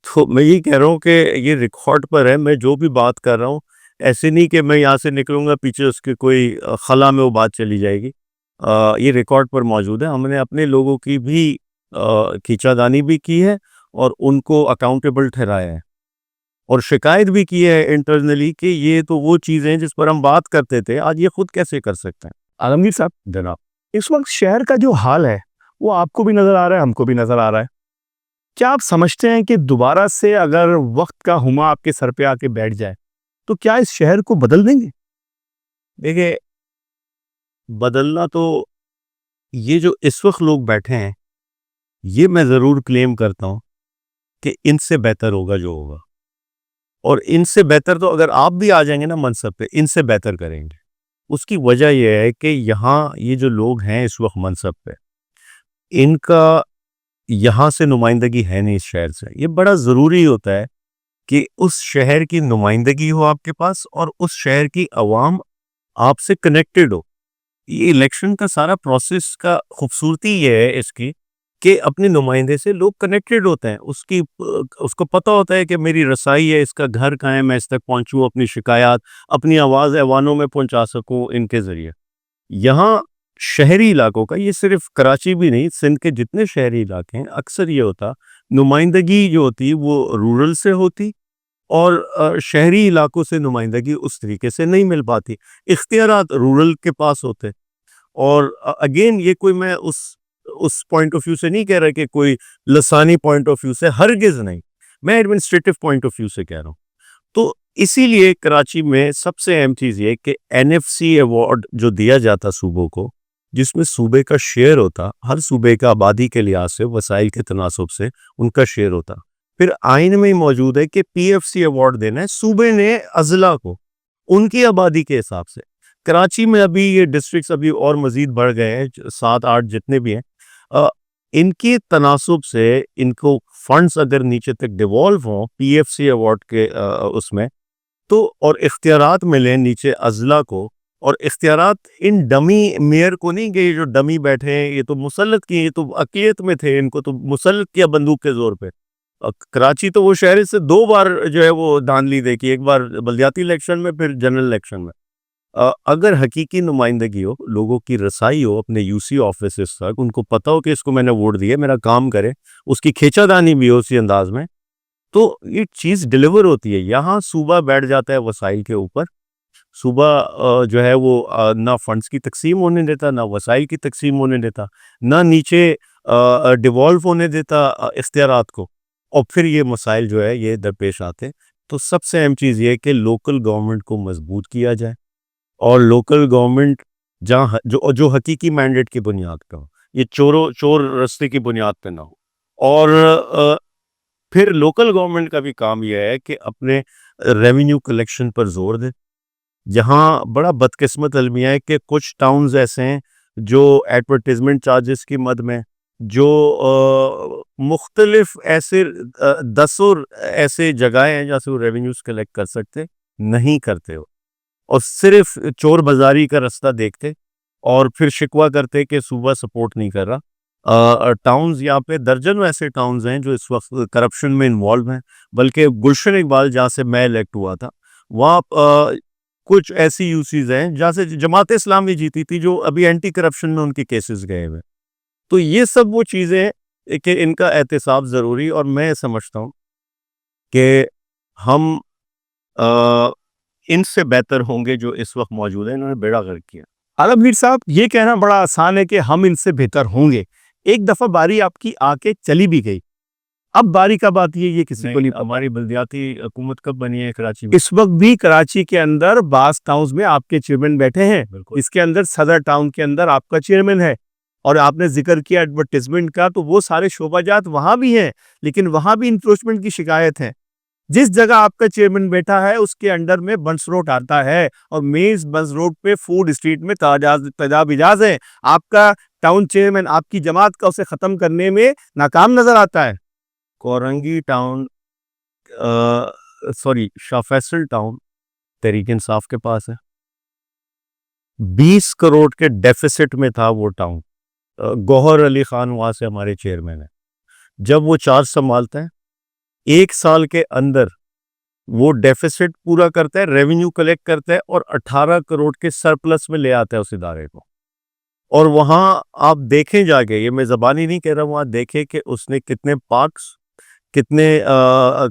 تو میں یہی کہہ رہا ہوں کہ یہ ریکارڈ پر ہے. میں جو بھی بات کر رہا ہوں ایسے نہیں کہ میں یہاں سے نکلوں گا پیچھے اس کے کوئی خلا میں وہ بات چلی جائے گی. یہ ریکارڈ پر موجود ہے. ہم نے اپنے لوگوں کی بھی کھینچا دانی بھی کی ہے اور ان کو اکاؤنٹیبل ٹھہرایا ہے, اور شکایت بھی کی ہے انٹرنلی کہ یہ تو وہ چیزیں جس پر ہم بات کرتے تھے آج یہ خود کیسے کر سکتے ہیں. عالمگیر صاحب، جناب, اس وقت شہر کا جو حال ہے وہ آپ کو بھی نظر آ رہا ہے، ہم کو بھی نظر آ رہا ہے. کیا آپ سمجھتے ہیں کہ دوبارہ سے اگر وقت کا ہما آپ کے سر پہ آ کے بیٹھ جائے تو کیا اس شہر کو بدل دیں گے؟ دیکھیں, بدلنا تو یہ جو اس وقت لوگ بیٹھے ہیں یہ میں ضرور کلیم کرتا ہوں کہ ان سے بہتر ہوگا جو ہوگا, اور ان سے بہتر تو اگر آپ بھی آ جائیں گے نا منصب پہ, ان سے بہتر کریں گے. اس کی وجہ یہ ہے کہ یہاں یہ جو لوگ ہیں اس وقت منصب پہ, ان کا یہاں سے نمائندگی ہے نہیں اس شہر سے. یہ بڑا ضروری ہوتا ہے کہ اس شہر کی نمائندگی ہو آپ کے پاس, اور اس شہر کی عوام آپ سے کنیکٹڈ ہو. یہ الیکشن کا سارا پروسیس کا خوبصورتی یہ ہے اس کی کہ اپنے نمائندے سے لوگ کنیکٹڈ ہوتے ہیں. اس کو پتہ ہوتا ہے کہ میری رسائی ہے, اس کا گھر کہاں ہے, میں اس تک پہنچوں, اپنی شکایات, اپنی آواز ایوانوں میں پہنچا سکوں ان کے ذریعے. یہاں شہری علاقوں کا, یہ صرف کراچی بھی نہیں, سندھ کے جتنے شہری علاقے ہیں اکثر یہ ہوتا نمائندگی جو ہوتی وہ رورل سے ہوتی, اور شہری علاقوں سے نمائندگی اس طریقے سے نہیں مل پاتی. اختیارات رورل کے پاس ہوتے. اور اگین یہ کوئی میں اس پوائنٹ آف ویو سے نہیں کہہ رہا کہ کوئی لسانی پوائنٹ آف ویو سے, ہرگز نہیں, میں ایڈمنسٹریٹو پوائنٹ آف ویو سے کہہ رہا ہوں. تو اسی لیے کراچی میں سب سے اہم چیز یہ کہ این ایف سی ایوارڈ جو دیا جاتا صوبوں کو, جس میں صوبے کا شیئر ہوتا, ہر صوبے کا آبادی کے لحاظ سے, وسائل کے تناسب سے ان کا شیئر ہوتا. پھر آئین میں ہی موجود ہے کہ پی ایف سی ایوارڈ دینا ہے صوبے نے اضلاع کو ان کی آبادی کے حساب سے. کراچی میں ابھی یہ ڈسٹرکٹس ابھی اور مزید بڑھ گئے ہیں, 7-8 جتنے بھی ہیں, ان کی تناسب سے ان کو فنڈز اگر نیچے تک ڈیوالو ہوں پی ایف سی ایوارڈ کے اس میں, تو اور اختیارات ملیں نیچے اضلاع کو, اور اختیارات ان ڈمی میئر کو نہیں کہ یہ جو ڈمی بیٹھے ہیں یہ تو مسلط کیے, یہ تو اقلیت میں تھے, ان کو تو مسلط کیا بندوق کے زور پہ. کراچی تو وہ شہر سے 2 بار جو ہے وہ دھاندلی دیکھی, ایک بار بلدیاتی الیکشن میں, پھر جنرل الیکشن میں. اگر حقیقی نمائندگی ہو, لوگوں کی رسائی ہو اپنے یو سی آفیسز تک, ان کو پتہ ہو کہ اس کو میں نے ووٹ دیا, میرا کام کرے, اس کی کھینچا دانی بھی ہو اسی انداز میں, تو یہ چیز ڈیلیور ہوتی ہے. یہاں صوبہ بیٹھ جاتا ہے وسائل کے اوپر. صوبہ جو ہے وہ نہ فنڈز کی تقسیم ہونے دیتا, نہ وسائل کی تقسیم ہونے دیتا, نہ نیچے ڈیوالو ہونے دیتا اختیارات کو, اور پھر یہ مسائل جو ہے یہ درپیش آتے. تو سب سے اہم چیز یہ ہے کہ لوکل گورنمنٹ کو مضبوط کیا جائے, اور لوکل گورنمنٹ جہاں جو حقیقی مینڈیٹ کی بنیاد پہ ہو, یہ چور رستے کی بنیاد پہ نہ ہو. اور پھر لوکل گورنمنٹ کا بھی کام یہ ہے کہ اپنے ریونیو کلیکشن پر زور دے. جہاں بڑا بدقسمت المیہ ہے کہ کچھ ٹاؤنز ایسے ہیں جو ایڈورٹیزمنٹ چارجز کی مد میں, جو مختلف ایسے 10 ایسے جگہیں ہیں جہاں سے وہ ریونیوز کلیکٹ کر سکتے, نہیں کرتے ہو, اور صرف چور بازاری کا رستہ دیکھتے, اور پھر شکوہ کرتے کہ صوبہ سپورٹ نہیں کر رہا. ٹاؤنز یہاں پہ درجنوں ایسے ٹاؤنز ہیں جو اس وقت کرپشن میں انوالو ہیں. بلکہ گلشن اقبال جہاں سے میں الیکٹ ہوا تھا, وہاں کچھ ایسی یوسیز ہیں جہاں سے جماعت اسلامی جیتی تھی, جو ابھی اینٹی کرپشن میں ان کے کیسز گئے ہوئے. تو یہ سب وہ چیزیں ہیں کہ ان کا احتساب ضروری, اور میں سمجھتا ہوں کہ ہم ان سے بہتر ہوں گے جو اس وقت موجود ہیں. انہوں نے بیڑا غرق کیا. عالمگیر صاحب، یہ کہنا بڑا آسان ہے کہ ہم ان سے بہتر ہوں گے. ایک دفعہ باری آپ کی آ کے چلی بھی گئی, اب باری کب آتی ہے یہ کسی کو نہیں پتا. ہماری بلدیاتی حکومت کب بنی ہے کراچی میں؟ اس وقت بھی کراچی کے اندر بعض ٹاؤنز میں آپ کے چیئرمین بیٹھے ہیں, اس کے اندر صدر ٹاؤن کے اندر آپ کا چیئرمین ہے. اور آپ نے ذکر کیا ایڈورٹیزمنٹ کا, تو وہ سارے شعبہ جات وہاں بھی ہیں, لیکن وہاں بھی انکروچمنٹ کی شکایت ہے. جس جگہ آپ کا چیئرمین بیٹھا ہے اس کے انڈر میں بنس روڈ آتا ہے, اور میز بنس روڈ پہ فوڈ اسٹریٹ میں تجاوز اجاز ہے. آپ کا ٹاؤن چیئرمین آپ کی جماعت کا اسے ختم کرنے میں ناکام نظر آتا ہے. کورنگی ٹاؤن, شاہ فیصل ٹاؤن تحریک انصاف کے پاس ہے. 20 کروڑ کے ڈیفیسٹ میں تھا وہ ٹاؤن. گوہر علی خان وہاں سے ہمارے چیئرمین ہیں. جب وہ چارج سنبھالتے ہیں 1 سال کے اندر وہ ڈیفیسٹ پورا کرتا ہے, ریونیو کلیکٹ کرتا ہے اور 18 کروڑ کے سرپلس میں لے آتا ہے اس ادارے کو. اور وہاں آپ دیکھیں جا کے, یہ میں زبانی نہیں کہہ رہا ہوں, وہاں دیکھیں کہ اس نے کتنے پارکس, کتنے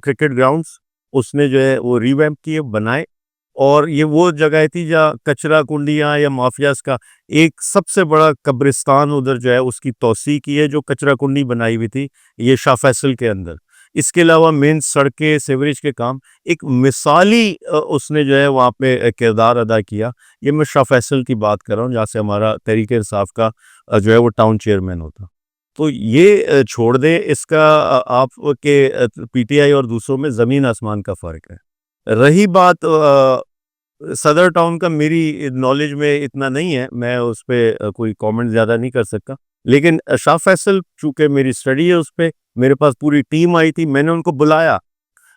کرکٹ گراؤنڈز اس نے جو ہے وہ ریویمپ کیے, بنائے. اور یہ وہ جگہ تھی جہاں کچرا کنڈیاں یا مافیاز کا ایک سب سے بڑا قبرستان ادھر جو ہے اس کی توسیع کی ہے, جو کچرا کنڈی بنائی ہوئی تھی یہ شاہ فیصل کے اندر. اس کے علاوہ مین سڑکیں, سیوریج کے کام, ایک مثالی اس نے جو ہے وہاں پہ کردار ادا کیا. یہ میں شاہ فیصل کی بات کر رہا ہوں جہاں سے ہمارا تحریک انصاف کا جو ہے وہ ٹاؤن چیئرمین ہوتا. تو یہ چھوڑ دیں, اس کا آپ کے پی ٹی آئی اور دوسروں میں زمین آسمان کا فرق ہے. رہی بات صدر ٹاؤن کا, میری نالج میں اتنا نہیں ہے, میں اس پہ کوئی کامنٹ زیادہ نہیں کر سکتا. لیکن شاہ فیصل چونکہ میری اسٹڈی ہے اس پہ, میرے پاس پوری ٹیم آئی تھی, میں نے ان کو بلایا.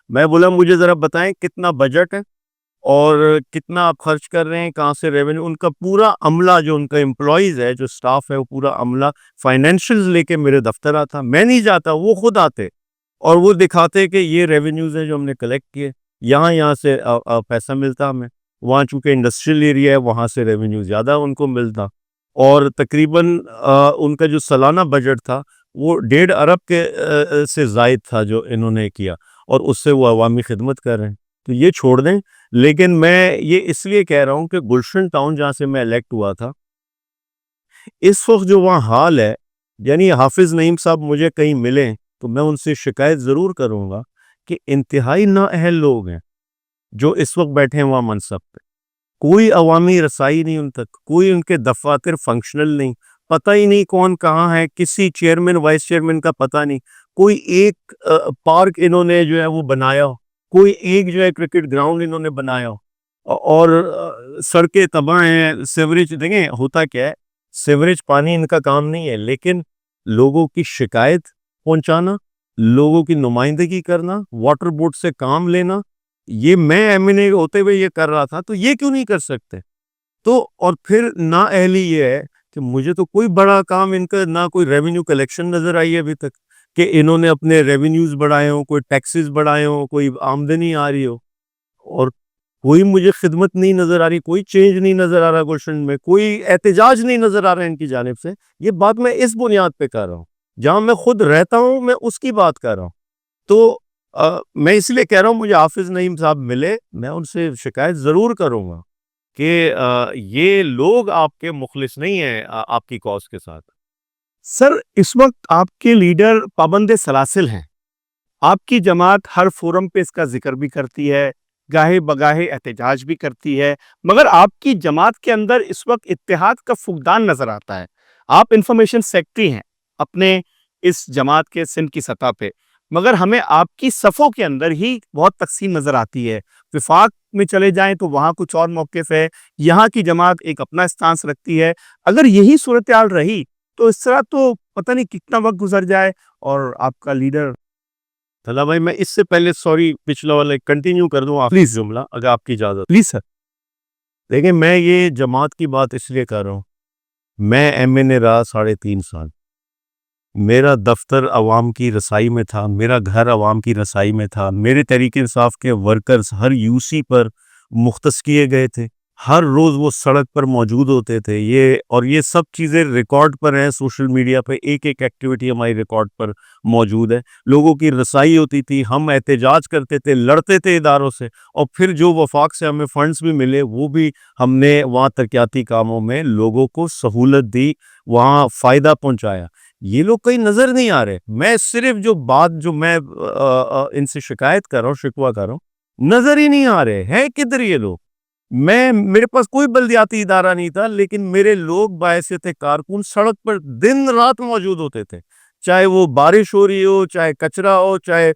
میں بولا مجھے ذرا بتائیں کتنا بجٹ ہے اور کتنا آپ خرچ کر رہے ہیں, کہاں سے ریونیو. ان کا پورا عملہ, جو ان کا امپلائیز ہے, جو سٹاف ہے, وہ پورا عملہ فائنینشلز لے کے میرے دفتر آتا. میں نہیں جاتا, وہ خود آتے اور وہ دکھاتے کہ یہ ریونیوز ہیں جو ہم نے کلیکٹ کیے, یہاں سے پیسہ ملتا ہمیں. وہاں چونکہ انڈسٹریل ایریا ہے وہاں سے ریونیو زیادہ ان کو ملتا. اور تقریباً ان کا جو سالانہ بجٹ تھا وہ 1.5 ارب کے سے زائد تھا جو انہوں نے کیا, اور اس سے وہ عوامی خدمت کر رہے ہیں. تو یہ چھوڑ دیں. لیکن میں یہ اس لیے کہہ رہا ہوں کہ گلشن ٹاؤن جہاں سے میں الیکٹ ہوا تھا, اس وقت جو وہاں حال ہے, یعنی حافظ نعیم صاحب مجھے کہیں ملیں تو میں ان سے شکایت ضرور کروں گا کہ انتہائی نااہل لوگ ہیں جو اس وقت بیٹھے ہیں وہاں منصب پہ. کوئی عوامی رسائی نہیں ان تک, کوئی ان کے دفاتر فنکشنل نہیں, پتہ ہی نہیں کون کہاں ہے, کسی چیئرمین وائس چیئرمین کا پتہ نہیں, کوئی ایک پارک انہوں نے جو ہے وہ بنایا ہو, کوئی ایک جو ہے کرکٹ گراؤنڈ انہوں نے بنایا ہو, اور سڑکیں تباہ ہیں. سیوریج دیکھیں ہوتا کیا ہے, سیوریج پانی ان کا کام نہیں ہے, لیکن لوگوں کی شکایت پہنچانا, لوگوں کی نمائندگی کرنا, واٹر بورڈ سے کام لینا, یہ میں ایم این اے ہوتے ہوئے یہ کر رہا تھا, تو یہ کیوں نہیں کر سکتے؟ تو اور پھر نااہلی یہ ہے کہ مجھے تو کوئی بڑا کام ان کا, نہ کوئی ریونیو کلیکشن نظر آئی ہے ابھی تک کہ انہوں نے اپنے ریونیوز بڑھائے ہوں, کوئی ٹیکسز بڑھائے ہوں, کوئی آمدنی آ رہی ہو, اور کوئی مجھے خدمت نہیں نظر آ رہی, کوئی چینج نہیں نظر آ رہا گلشن میں, کوئی احتجاج نہیں نظر آ رہا ہے ان کی جانب سے. یہ بات میں اس بنیاد پہ کر رہا ہوں, جہاں میں خود رہتا ہوں میں اس کی بات کر رہا ہوں. تو میں اس لیے کہہ رہا ہوں مجھے حافظ نعیم صاحب ملے, میں ان سے شکایت ضرور کروں گا کہ یہ لوگ آپ کے مخلص نہیں ہیں آپ کی کاز کے ساتھ. سر اس وقت آپ کے لیڈر پابند سلاسل ہیں, آپ کی جماعت ہر فورم پہ اس کا ذکر بھی کرتی ہے, گاہے بگاہے احتجاج بھی کرتی ہے, مگر آپ کی جماعت کے اندر اس وقت اتحاد کا فقدان نظر آتا ہے. آپ انفارمیشن سیکرٹری ہیں اپنے اس جماعت کے سندھ کی سطح پہ, مگر ہمیں آپ کی صفوں کے اندر ہی بہت تقسیم نظر آتی ہے. وفاق میں چلے جائیں تو وہاں کچھ اور موقف ہے, یہاں کی جماعت ایک اپنا اسٹانس رکھتی ہے. اگر یہی صورتحال رہی تو اس طرح تو پتہ نہیں کتنا وقت گزر جائے اور آپ کا لیڈر. طلحہ بھائی میں اس سے پہلے سوری پچھلا والا کنٹینیو کر دوں آپ پلیز جملہ اگر آپ کی اجازت. Please sir. دیکھیں میں یہ جماعت کی بات اس لیے کر رہا ہوں, میں ایم این اے رہا 3.5 سال, میرا دفتر عوام کی رسائی میں تھا, میرا گھر عوام کی رسائی میں تھا, میرے تحریک انصاف کے ورکرز ہر یو سی پر مختص کیے گئے تھے, ہر روز وہ سڑک پر موجود ہوتے تھے. یہ سب چیزیں ریکارڈ پر ہیں سوشل میڈیا پہ, ایک ایک ایکٹیویٹی ہماری ریکارڈ پر موجود ہے. لوگوں کی رسائی ہوتی تھی, ہم احتجاج کرتے تھے, لڑتے تھے اداروں سے, اور پھر جو وفاق سے ہمیں فنڈز بھی ملے وہ بھی ہم نے وہاں ترقیاتی کاموں میں لوگوں کو سہولت دی, وہاں فائدہ پہنچایا. یہ لوگ کہیں نظر نہیں آ رہے. میں صرف جو میں ان سے شکایت کر رہا ہوں, شکوہ کر رہا ہوں, نظر ہی نہیں آ رہے ہیں کدھر یہ لوگ. میرے پاس کوئی بلدیاتی ادارہ نہیں تھا, لیکن میرے لوگ باعثیت کارکن سڑک پر دن رات موجود ہوتے تھے, چاہے وہ بارش ہو رہی ہو, چاہے کچرا ہو, چاہے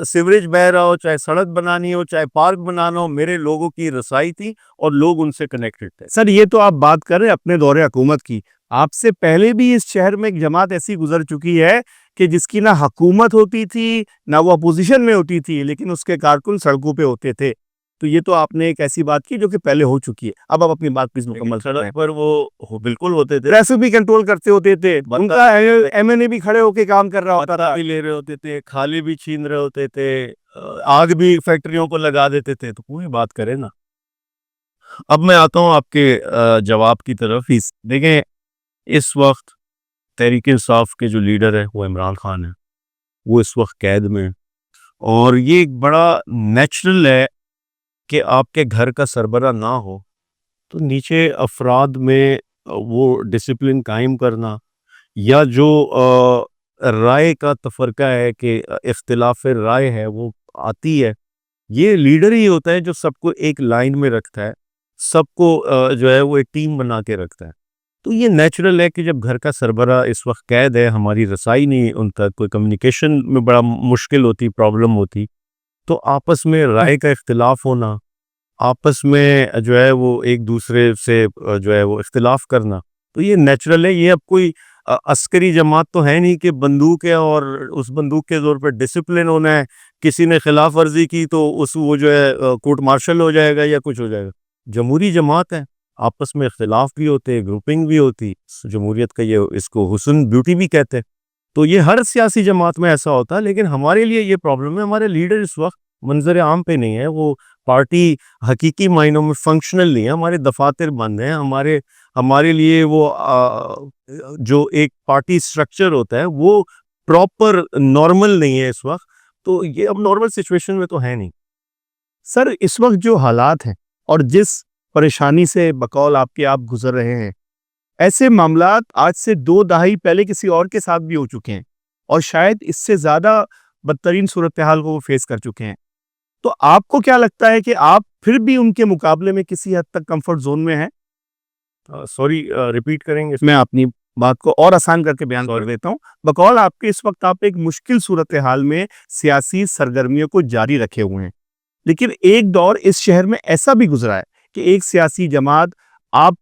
سیوریج بہ رہا ہو, چاہے سڑک بنانی ہو, چاہے پارک بنانا ہو, میرے لوگوں کی رسائی تھی اور لوگ ان سے کنیکٹڈ تھے. سر یہ تو آپ بات کر رہے ہیں اپنے دور حکومت کی, آپ سے پہلے بھی اس شہر میں ایک جماعت ایسی گزر چکی ہے کہ جس کی نہ حکومت ہوتی تھی نہ وہ اپوزیشن میں ہوتی تھی, لیکن اس کے کارکن سڑکوں پہ ہوتے تھے. تو یہ تو آپ نے ایک ایسی بات کی جو کہ پہلے ہو چکی ہے. اب آپ اپنی بات پلیز مکمل کریں. پر وہ بالکل ہوتے تھے, ٹریفک بھی کنٹرول کرتے ہوتے تھے, ان کا ایم این اے بھی کھڑے ہو کے کام کر رہا ہوتا تھا, بھی لے رہے ہوتے تھے, کھالی بھی چھین رہے ہوتے تھے, آگ بھی فیکٹریوں کو لگا دیتے تھے. تو کوئی بات کرے نا. اب میں آتا ہوں آپ کے جواب کی طرف. دیکھیں, اس وقت تحریک انصاف کے جو لیڈر ہے وہ عمران خان ہے, وہ اس وقت قید میں, اور یہ ایک بڑا نیچرل ہے کہ آپ کے گھر کا سربراہ نہ ہو تو نیچے افراد میں وہ ڈسپلن قائم کرنا, یا جو رائے کا تفرقہ ہے کہ اختلاف رائے ہے وہ آتی ہے, یہ لیڈر ہی ہوتا ہے جو سب کو ایک لائن میں رکھتا ہے, سب کو جو ہے وہ ایک ٹیم بنا کے رکھتا ہے. تو یہ نیچرل ہے کہ جب گھر کا سربراہ اس وقت قید ہے, ہماری رسائی نہیں ان تک, کوئی کمیونیکیشن میں بڑا مشکل ہوتی, پرابلم ہوتی, تو آپس میں رائے کا اختلاف ہونا, آپس میں جو ہے وہ ایک دوسرے سے جو ہے وہ اختلاف کرنا, تو یہ نیچرل ہے. یہ اب کوئی عسکری جماعت تو ہے نہیں کہ بندوق ہے اور اس بندوق کے زور پہ ڈسپلن ہونا ہے, کسی نے خلاف ورزی کی تو وہ جو ہے کورٹ مارشل ہو جائے گا یا کچھ ہو جائے گا. جمہوری جماعت ہے, آپس میں اختلاف بھی ہوتے, گروپنگ بھی ہوتی, جمہوریت کا یہ اس کو حسن بیوٹی بھی کہتے ہیں. تو یہ ہر سیاسی جماعت میں ایسا ہوتا ہے, لیکن ہمارے لیے یہ پرابلم ہے, ہمارے لیڈر اس وقت منظر عام پہ نہیں ہے, وہ پارٹی حقیقی معنوں میں فنکشنل نہیں ہے, ہمارے دفاتر بند ہیں, ہمارے لیے وہ جو ایک پارٹی سٹرکچر ہوتا ہے وہ پراپر نارمل نہیں ہے اس وقت. تو یہ اب نارمل سچویشن میں تو ہے نہیں. سر اس وقت جو حالات ہیں اور جس پریشانی سے بقول آپ کے آپ گزر رہے ہیں, ایسے معاملات آج سے 2 دہائی پہلے کسی اور کے ساتھ بھی ہو چکے ہیں, اور شاید اس سے زیادہ بدترین صورتحال کو وہ فیس کر چکے ہیں. تو آپ کو کیا لگتا ہے کہ آپ پھر بھی ان کے مقابلے میں کسی حد تک کمفرٹ زون میں ہیں؟ سوری, ریپیٹ کریں گے؟ میں اپنی بات کو اور آسان کر کے بیان کر دیتا ہوں. بقول آپ کے اس وقت آپ ایک مشکل صورتحال میں سیاسی سرگرمیوں کو جاری رکھے ہوئے ہیں, لیکن ایک دور اس شہر میں ایسا بھی گزرا ہے کہ ایک سیاسی جماعت آپ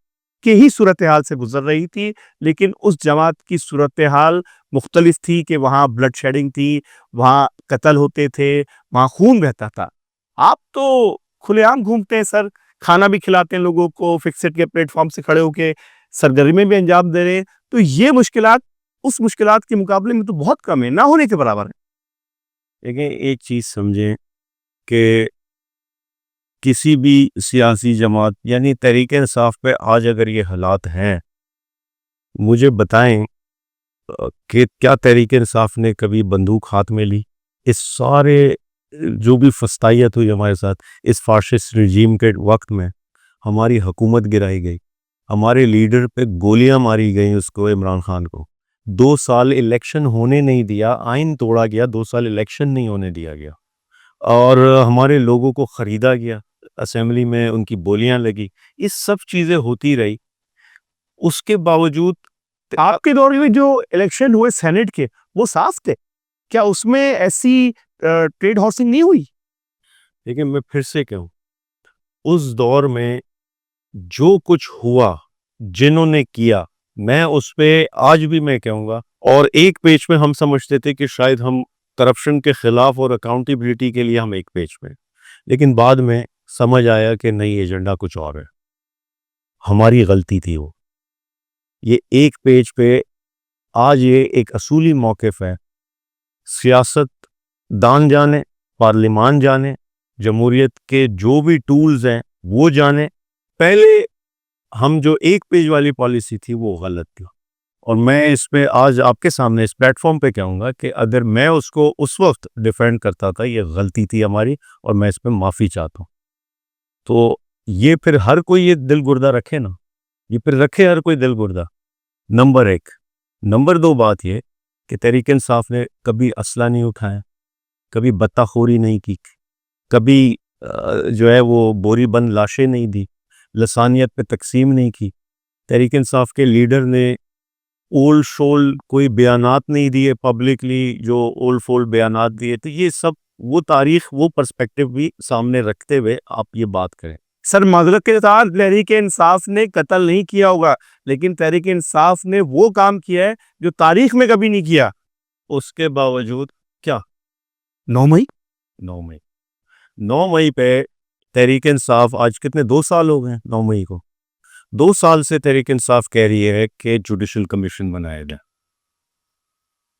کے ہی صورتحال سے گزر رہی تھی, لیکن اس جماعت کی صورتحال مختلف تھی کہ وہاں بلڈ شیڈنگ تھی, وہاں قتل ہوتے تھے, وہاں خون بہتا تھا. آپ تو کھلے عام گھومتے ہیں سر, کھانا بھی کھلاتے ہیں لوگوں کو, فکسڈ کے پلیٹ فارم سے کھڑے ہو کے سرگرمی بھی انجام دے رہے ہیں. تو یہ مشکلات اس مشکلات کے مقابلے میں تو بہت کم ہے, نہ ہونے کے برابر ہے. دیکھیں, ایک چیز سمجھیں کہ کسی بھی سیاسی جماعت یعنی تحریک انصاف پہ آج اگر یہ حالات ہیں, مجھے بتائیں کہ کیا تحریک انصاف نے کبھی بندوق ہاتھ میں لی؟ اس سارے جو بھی فسطائیت ہوئی ہمارے ساتھ اس فاشسٹ رجیم کے وقت میں, ہماری حکومت گرائی گئی, ہمارے لیڈر پہ گولیاں ماری گئیں, اس کو عمران خان کو 2 سال الیکشن ہونے نہیں دیا, آئین توڑا گیا, 2 سال الیکشن نہیں ہونے دیا گیا, اور ہمارے لوگوں کو خریدا گیا, اسمبلی میں ان کی بولیاں لگی, یہ سب چیزیں ہوتی رہی. اس کے باوجود آپ کے دور میں جو الیکشن ہوئے سینٹ کے وہ صاف تھے, کیا اس میں ایسی ٹریڈ ہارسنگ نہیں ہوئی؟ لیکن میں پھر سے کہوں, اس دور میں جو کچھ ہوا, جنہوں نے کیا, میں اس پہ آج بھی میں کہوں گا. اور ایک پیج میں ہم سمجھتے تھے کہ شاید ہم کرپشن کے خلاف اور اکاؤنٹیبلٹی کے لیے ہم ایک پیج پہ, لیکن بعد میں سمجھ آیا کہ نہیں, ایجنڈا کچھ اور ہے, ہماری غلطی تھی وہ. یہ ایک پیج پہ آج یہ ایک اصولی موقف ہے, سیاست دان جانے, پارلیمان جانے, جمہوریت کے جو بھی ٹولز ہیں وہ جانے, پہلے ہم جو ایک پیج والی پالیسی تھی وہ غلط تھی. اور میں اس پہ آج آپ کے سامنے اس پلیٹ فارم پہ کہوں گا کہ اگر میں اس کو اس وقت ڈیفینڈ کرتا تھا, یہ غلطی تھی ہماری, اور میں اس پہ معافی چاہتا ہوں. تو یہ پھر ہر کوئی یہ دل گردہ رکھے نا, یہ پھر رکھے ہر کوئی دل گردہ, نمبر 1. نمبر 2 بات یہ کہ تحریک انصاف نے کبھی اسلحہ نہیں اٹھایا, کبھی بتاخوری نہیں کی, کبھی جو ہے وہ بوری بند لاشیں نہیں دی, لسانیت پہ تقسیم نہیں کی. تحریک انصاف کے لیڈر نے اول شول کوئی بیانات نہیں دیے پبلکلی, جو اول فول بیانات دیے. تو یہ سب وہ تاریخ, وہ پرسپیکٹو بھی سامنے رکھتے ہوئے آپ یہ بات کریں. سر معذرت کے ساتھ, تحریک انصاف نے قتل نہیں کیا ہوگا, لیکن تحریک انصاف نے وہ کام کیا ہے جو تاریخ میں کبھی نہیں کیا. اس کے باوجود کیا 9 مئی 9 مئی پہ تحریک انصاف آج کتنے 2 سال ہو گئے 9 مئی کو 2 سال سے تحریک انصاف کہہ رہی ہے کہ جوڈیشل کمیشن بنایا جائے,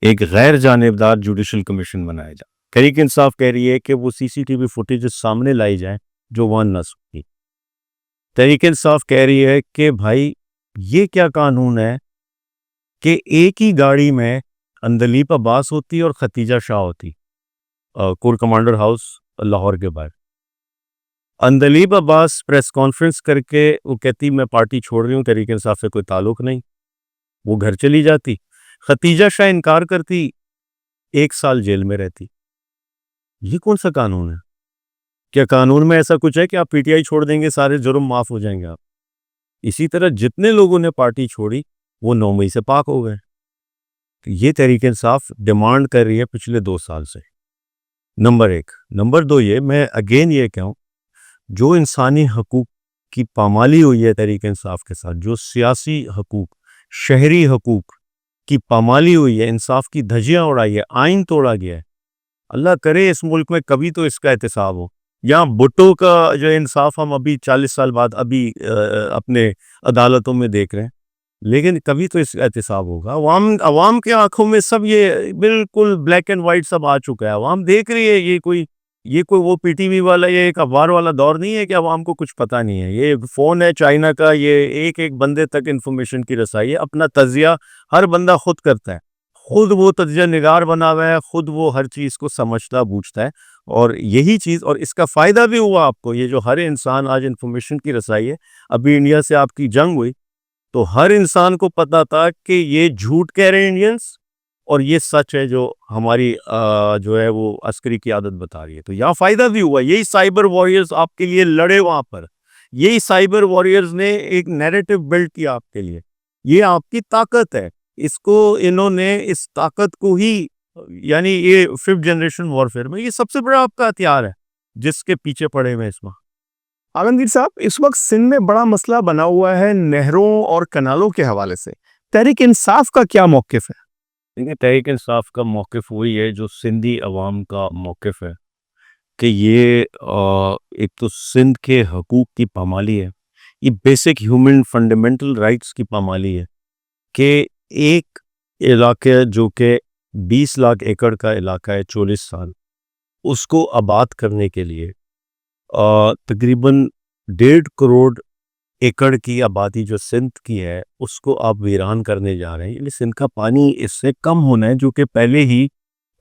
ایک غیر جانبدار جوڈیشل کمیشن بنایا جائے. تحریک انصاف کہہ رہی ہے کہ وہ سی سی ٹی وی فوٹیج سامنے لائی جائیں جو وہاں نہ سکی. تحریک انصاف کہہ رہی ہے کہ بھائی یہ کیا قانون ہے کہ ایک ہی گاڑی میں اندلیب عباس ہوتی اور ختیجہ شاہ ہوتی کور کمانڈر ہاؤس لاہور کے باہر. اندلیب عباس پریس کانفرنس کر کے وہ کہتی میں پارٹی چھوڑ رہی ہوں, تحریک انصاف سے کوئی تعلق نہیں, وہ گھر چلی جاتی. ختیجہ شاہ انکار کرتی, 1 سال جیل میں رہتی. یہ کون سا قانون ہے؟ کیا قانون میں ایسا کچھ ہے کہ آپ پی ٹی آئی چھوڑ دیں گے سارے جرم معاف ہو جائیں گے آپ؟ اسی طرح جتنے لوگوں نے پارٹی چھوڑی وہ 9 مئی سے پاک ہو گئے. یہ تحریک انصاف ڈیمانڈ کر رہی ہے پچھلے 2 سال سے. نمبر 1. نمبر 2, یہ میں اگین یہ کہوں, جو انسانی حقوق کی پامالی ہوئی ہے تحریک انصاف کے ساتھ, جو سیاسی حقوق, شہری حقوق کی پامالی ہوئی ہے, انصاف کی دھجیاں اڑائی ہے, آئین توڑا گیا ہے, اللہ کرے اس ملک میں کبھی تو اس کا احتساب ہو. یہاں بھٹو کا جو انصاف ہم ابھی 40 سال بعد ابھی اپنے عدالتوں میں دیکھ رہے ہیں, لیکن کبھی تو اس کا احتساب ہوگا. عوام کے آنکھوں میں سب یہ بالکل بلیک اینڈ وائٹ سب آ چکا ہے. عوام دیکھ رہی ہے, یہ کوئی وہ پی ٹی وی والا یا ایک اخبار والا دور نہیں ہے کہ عوام کو کچھ پتہ نہیں ہے. یہ فون ہے چائنا کا, یہ ایک بندے تک انفارمیشن کی رسائی ہے. اپنا تجزیہ ہر بندہ خود کرتا ہے, خود وہ تجزیہ نگار بنا ہوا ہے, خود وہ ہر چیز کو سمجھتا بوجھتا ہے. اور یہی چیز, اور اس کا فائدہ بھی ہوا آپ کو, یہ جو ہر انسان آج انفارمیشن کی رسائی ہے. ابھی انڈیا سے آپ کی جنگ ہوئی تو ہر انسان کو پتا تھا کہ یہ جھوٹ کہہ رہے ہیں انڈینز اور یہ سچ ہے جو ہماری جو ہے وہ عسکری قیادت بتا رہی ہے. تو یہاں فائدہ بھی ہوا. یہی سائبر وارئرز آپ کے لیے لڑے وہاں پر, یہی سائبر وارئرز نے ایک نیریٹو بلڈ کیا آپ کے لیے. یہ آپ کی طاقت ہے, اس کو انہوں نے اس طاقت کو ہی, یعنی یہ 5th جنریشن وارفیئر میں یہ سب سے بڑا آپ کا ہتھیار ہے جس کے پیچھے پڑے ہوئے اس وقت. عالمگیر صاحب, اس وقت سندھ میں بڑا مسئلہ بنا ہوا ہے نہروں اور کنالوں کے حوالے سے, تحریک انصاف کا کیا موقف ہے؟ دیکھیں, تحریک انصاف کا موقف وہی ہے جو سندھی عوام کا موقف ہے کہ یہ ایک تو سندھ کے حقوق کی پامالی ہے, یہ بیسک ہیومن فنڈامنٹل رائٹس کی پامالی ہے کہ ایک علاقہ جو کہ 20 لاکھ ایکڑ کا علاقہ ہے 44 سال, اس کو آباد کرنے کے لیے تقریباً 1.5 کروڑ ایکڑ کی آبادی جو سندھ کی ہے اس کو آپ ویران کرنے جا رہے ہیں. یعنی سندھ کا پانی اس سے کم ہونا ہے, جو کہ پہلے ہی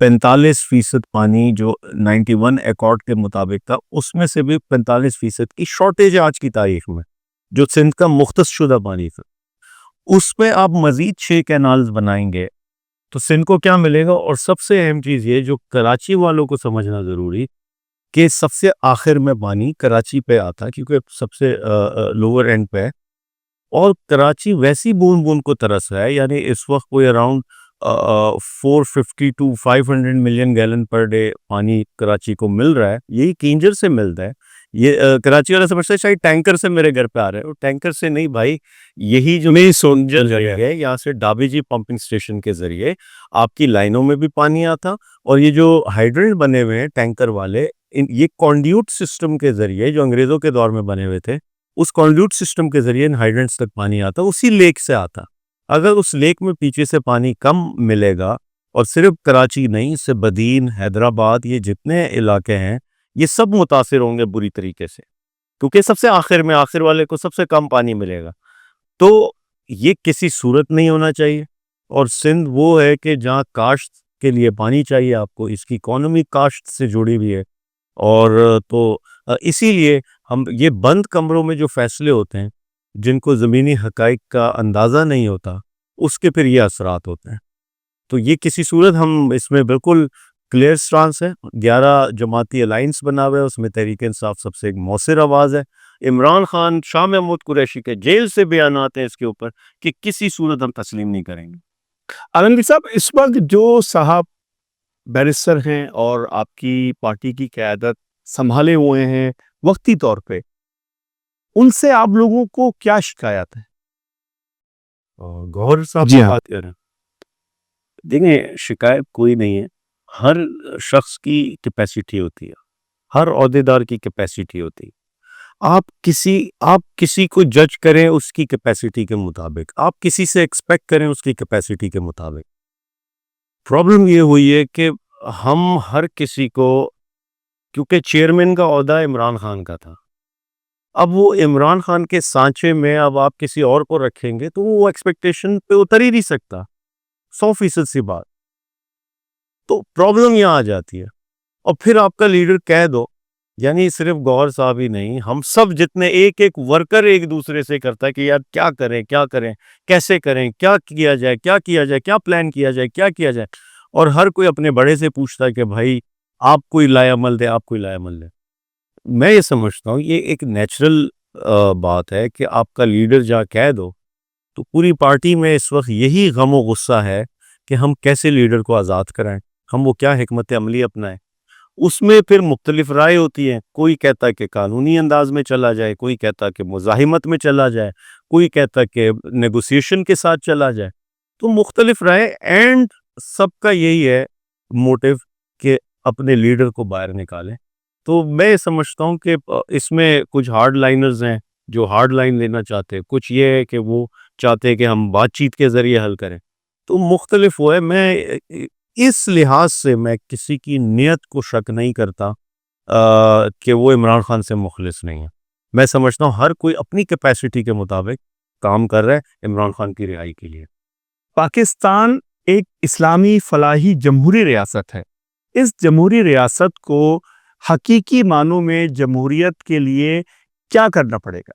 45% پانی جو 91 ایکارڈ کے مطابق تھا, اس میں سے بھی 45% کی شارٹیج ہے آج کی تاریخ میں, جو سندھ کا مختص شدہ پانی تھا. اس پہ آپ مزید 6 کینالز بنائیں گے تو سندھ کو کیا ملے گا؟ اور سب سے اہم چیز یہ جو کراچی والوں کو سمجھنا ضروری کہ سب سے آخر میں پانی کراچی پہ آتا کیونکہ سب سے لوور اینڈ پہ ہے, اور کراچی ویسی بوند بوند کو ترس رہا ہے. یعنی اس وقت کوئی around 450 to 500 million gallon per day پانی کراچی کو مل رہا ہے. یہی کینجر سے ملتا ہے. یہ کراچی والا سمجھتا ہے شاید ٹینکر سے میرے گھر پہ آ رہا ہے, اور ٹینکر سے نہیں بھائی, یہی جو سونجر ہے یہاں سے ڈابی جی پمپنگ سٹیشن کے ذریعے آپ کی لائنوں میں بھی پانی آتا, اور یہ جو ہائیڈرنٹ بنے ہوئے ہیں ٹینکر والے, یہ کانڈیوٹ سسٹم کے ذریعے جو انگریزوں کے دور میں بنے ہوئے تھے, اس کانڈیوٹ سسٹم کے ذریعے ان ہائیڈرنٹس تک پانی آتا, اسی لیک سے آتا. اگر اس لیک میں پیچھے سے پانی کم ملے گا, اور صرف کراچی نہیں, اس سے بدین, حیدرآباد, یہ جتنے علاقے ہیں یہ سب متاثر ہوں گے بری طریقے سے, کیونکہ سب سے آخر میں آخر والے کو سب سے کم پانی ملے گا. تو یہ کسی صورت نہیں ہونا چاہیے. اور سندھ وہ ہے کہ جہاں کاشت کے لیے پانی چاہیے آپ کو, اس کی اکانومی کاشت سے جڑی ہوئی ہے, اور تو اسی لیے ہم یہ بند کمروں میں جو فیصلے ہوتے ہیں جن کو زمینی حقائق کا اندازہ نہیں ہوتا, اس کے پھر یہ اثرات ہوتے ہیں. تو یہ کسی صورت ہم اس میں بالکل کلیئر سٹانس ہے. 11 جماعتی الائنس بنا ہوا ہے, اس میں تحریک انصاف سب سے ایک مؤثر آواز ہے. عمران خان, شاہ محمود قریشی کے جیل سے بیانات ہیں اس کے اوپر کہ کسی صورت ہم تسلیم نہیں کریں گے. عالمگیر صاحب, اس وقت جو صاحب بیرسٹر ہیں اور آپ کی پارٹی کی قیادت سنبھالے ہوئے ہیں وقتی طور پہ, ان سے آپ لوگوں کو کیا شکایت ہے؟ گوہر صاحب جی کی ہاں. بات کر رہے ہیں. دیکھیں, شکایت کوئی نہیں ہے. ہر شخص کی کیپیسٹی ہوتی ہے, ہر عہدیدار کی کیپیسٹی ہوتی ہے. آپ کسی کو جج کریں اس کی کیپیسٹی کے مطابق، آپ کسی سے ایکسپیکٹ کریں اس کی کیپیسٹی کے مطابق. پرابلم یہ ہوئی ہے کہ ہم ہر کسی کو، کیونکہ چیئرمین کا عہدہ عمران خان کا تھا، اب وہ عمران خان کے سانچے میں اب آپ کسی اور کو رکھیں گے تو وہ ایکسپیکٹیشن پہ اتر ہی نہیں سکتا. 100% سی بات. تو پرابلم یہاں آ جاتی ہے. اور پھر آپ کا لیڈر کہہ دو، یعنی صرف گوہر صاحب ہی نہیں، ہم سب جتنے ایک ایک ورکر ایک دوسرے سے کرتا ہے کہ یار کیا کریں، کیسے کریں، کیا کیا جائے، کیا پلان کیا جائے، کیا کیا جائے. اور ہر کوئی اپنے بڑے سے پوچھتا ہے کہ بھائی آپ کوئی لائے عمل دے، آپ کوئی لائے عمل دے. میں یہ سمجھتا ہوں یہ ایک نیچرل بات ہے کہ آپ کا لیڈر جہاں کہہ دو، تو پوری پارٹی میں اس وقت یہی غم و غصہ ہے کہ ہم کیسے لیڈر کو آزاد کرائیں، ہم وہ کیا حکمت عملی اپنائیں. اس میں پھر مختلف رائے ہوتی ہیں. کوئی کہتا ہے کہ قانونی انداز میں چلا جائے، کوئی کہتا ہے کہ مزاحمت میں چلا جائے، کوئی کہتا ہے کہ نیگوسیشن کے ساتھ چلا جائے. تو مختلف رائے، اینڈ سب کا یہی ہے موٹیو کہ اپنے لیڈر کو باہر نکالیں. تو میں سمجھتا ہوں کہ اس میں کچھ ہارڈ لائنرز ہیں جو ہارڈ لائن لینا چاہتے ہیں، کچھ یہ ہے کہ وہ چاہتے ہیں کہ ہم بات چیت کے ذریعے حل کریں. تو مختلف وہ ہے. میں اس لحاظ سے میں کسی کی نیت کو شک نہیں کرتا کہ وہ عمران خان سے مخلص نہیں ہے. میں سمجھتا ہوں ہر کوئی اپنی کیپیسٹی کے مطابق کام کر رہا ہے عمران خان کی رہائی کے لیے. پاکستان ایک اسلامی فلاحی جمہوری ریاست ہے. اس جمہوری ریاست کو حقیقی معنوں میں جمہوریت کے لیے کیا کرنا پڑے گا؟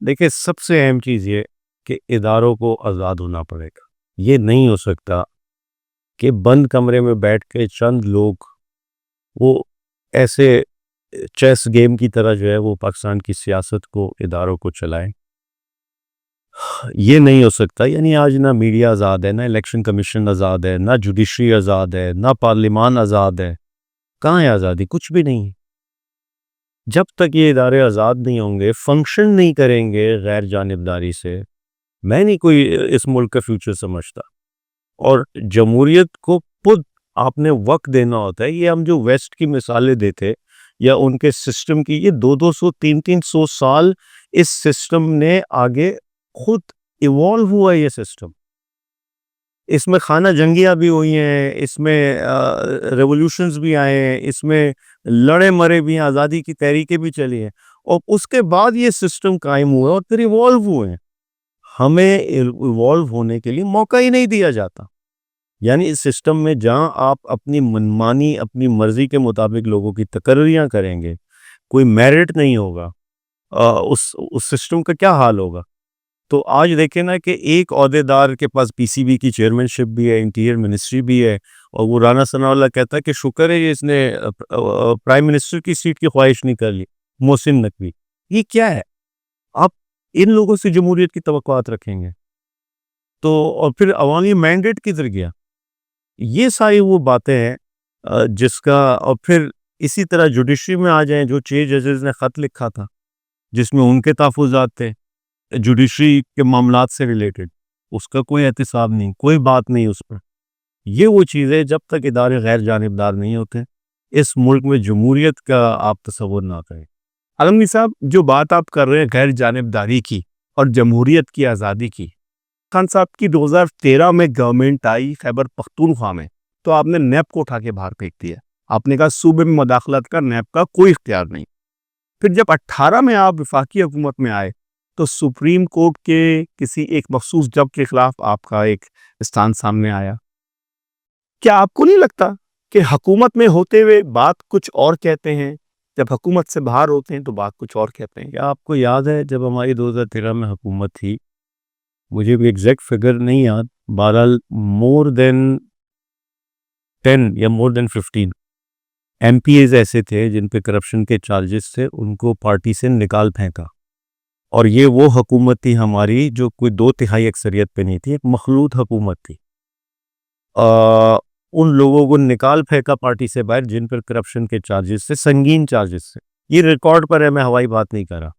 دیکھیں، سب سے اہم چیز یہ کہ اداروں کو آزاد ہونا پڑے گا. یہ نہیں ہو سکتا کہ بند کمرے میں بیٹھ کے چند لوگ وہ ایسے چیس گیم کی طرح جو ہے وہ پاکستان کی سیاست کو، اداروں کو چلائیں. یہ نہیں ہو سکتا. یعنی آج نہ میڈیا آزاد ہے، نہ الیکشن کمیشن آزاد ہے، نہ جوڈیشری آزاد ہے، نہ پارلیمان آزاد ہے. کہاں ہے آزادی؟ کچھ بھی نہیں. جب تک یہ ادارے آزاد نہیں ہوں گے، فنکشن نہیں کریں گے غیر جانبداری سے، میں نہیں کوئی اس ملک کا فیوچر سمجھتا. اور جمہوریت کو خود آپ نے وقت دینا ہوتا ہے. یہ ہم جو ویسٹ کی مثالیں دیتے یا ان کے سسٹم کی، یہ 200 300 سال اس سسٹم نے آگے خود ایوالو ہوا ہے. یہ سسٹم، اس میں خانہ جنگیاں بھی ہوئی ہیں، اس میں ریولوشنز بھی آئے ہیں، اس میں لڑے مرے بھی ہیں، آزادی کی تحریکیں بھی چلی ہیں، اور اس کے بعد یہ سسٹم قائم ہوا اور پھر ایوالو ہوئے ہیں. ہمیں ایوالو ہونے کے لیے موقع ہی نہیں دیا جاتا. یعنی اس سسٹم میں جہاں آپ اپنی منمانی، اپنی مرضی کے مطابق لوگوں کی تقرریاں کریں گے، کوئی میرٹ نہیں ہوگا، اس سسٹم کا کیا حال ہوگا؟ تو آج دیکھیں نا کہ ایک عہدے دار کے پاس پی سی بی کی چیئرمین شپ بھی ہے، انٹیریئر منسٹری بھی ہے، اور وہ رانا ثناء اللہ کہتا ہے کہ شکر ہے اس نے پرائم منسٹر کی سیٹ کی خواہش نہیں کر لی، محسن نقوی. یہ کیا ہے؟ آپ ان لوگوں سے جمہوریت کی توقعات رکھیں گے تو؟ اور پھر عوامی مینڈیٹ کدھر گیا؟ یہ ساری وہ باتیں ہیں جس کا. اور پھر اسی طرح جوڈیشری میں آ جائیں، جو 6 ججز نے خط لکھا تھا جس میں ان کے تحفظات تھے جوڈیشری کے معاملات سے ریلیٹڈ، اس کا کوئی احتساب نہیں، کوئی بات نہیں اس پر. یہ وہ چیز ہے، جب تک ادارے غیر جانبدار نہیں ہوتے اس ملک میں جمہوریت کا آپ تصور نہ کریں. علمی صاحب، جو بات آپ کر رہے ہیں غیر جانبداری کی اور جمہوریت کی آزادی کی، خان صاحب کی 2013 میں گورنمنٹ آئی خیبر پختونخوا میں، تو آپ نے نیب کو اٹھا کے باہر پھینک دیا. آپ نے کہا صوبے میں مداخلت کا نیب کا کوئی اختیار نہیں. پھر جب 18 میں آپ وفاقی حکومت میں آئے تو سپریم کورٹ کے کسی ایک مخصوص جج کے خلاف آپ کا ایک اسٹانڈ سامنے آیا. کیا آپ کو نہیں لگتا کہ حکومت میں ہوتے ہوئے بات کچھ اور کہتے ہیں، جب حکومت سے باہر ہوتے ہیں تو بات کچھ اور کہتے ہیں؟ کیا آپ کو یاد ہے جب ہماری 2013 میں حکومت تھی، مجھے بھی ایگزیکٹ فگر نہیں یاد، بہرحال مور دین 10 یا مور دین 15 ایم پی ایز ایسے تھے جن پہ کرپشن کے چارجز تھے، ان کو پارٹی سے نکال پھینکا. اور یہ وہ حکومت تھی ہماری جو کوئی 2/3 اکثریت پہ نہیں تھی، ایک مخلوط حکومت تھی. ان لوگوں کو نکال پھینکا پارٹی سے باہر جن پر کرپشن کے چارجز سے، سنگین چارجز سے. یہ ریکارڈ پر ہے، میں ہوائی بات نہیں کر رہا.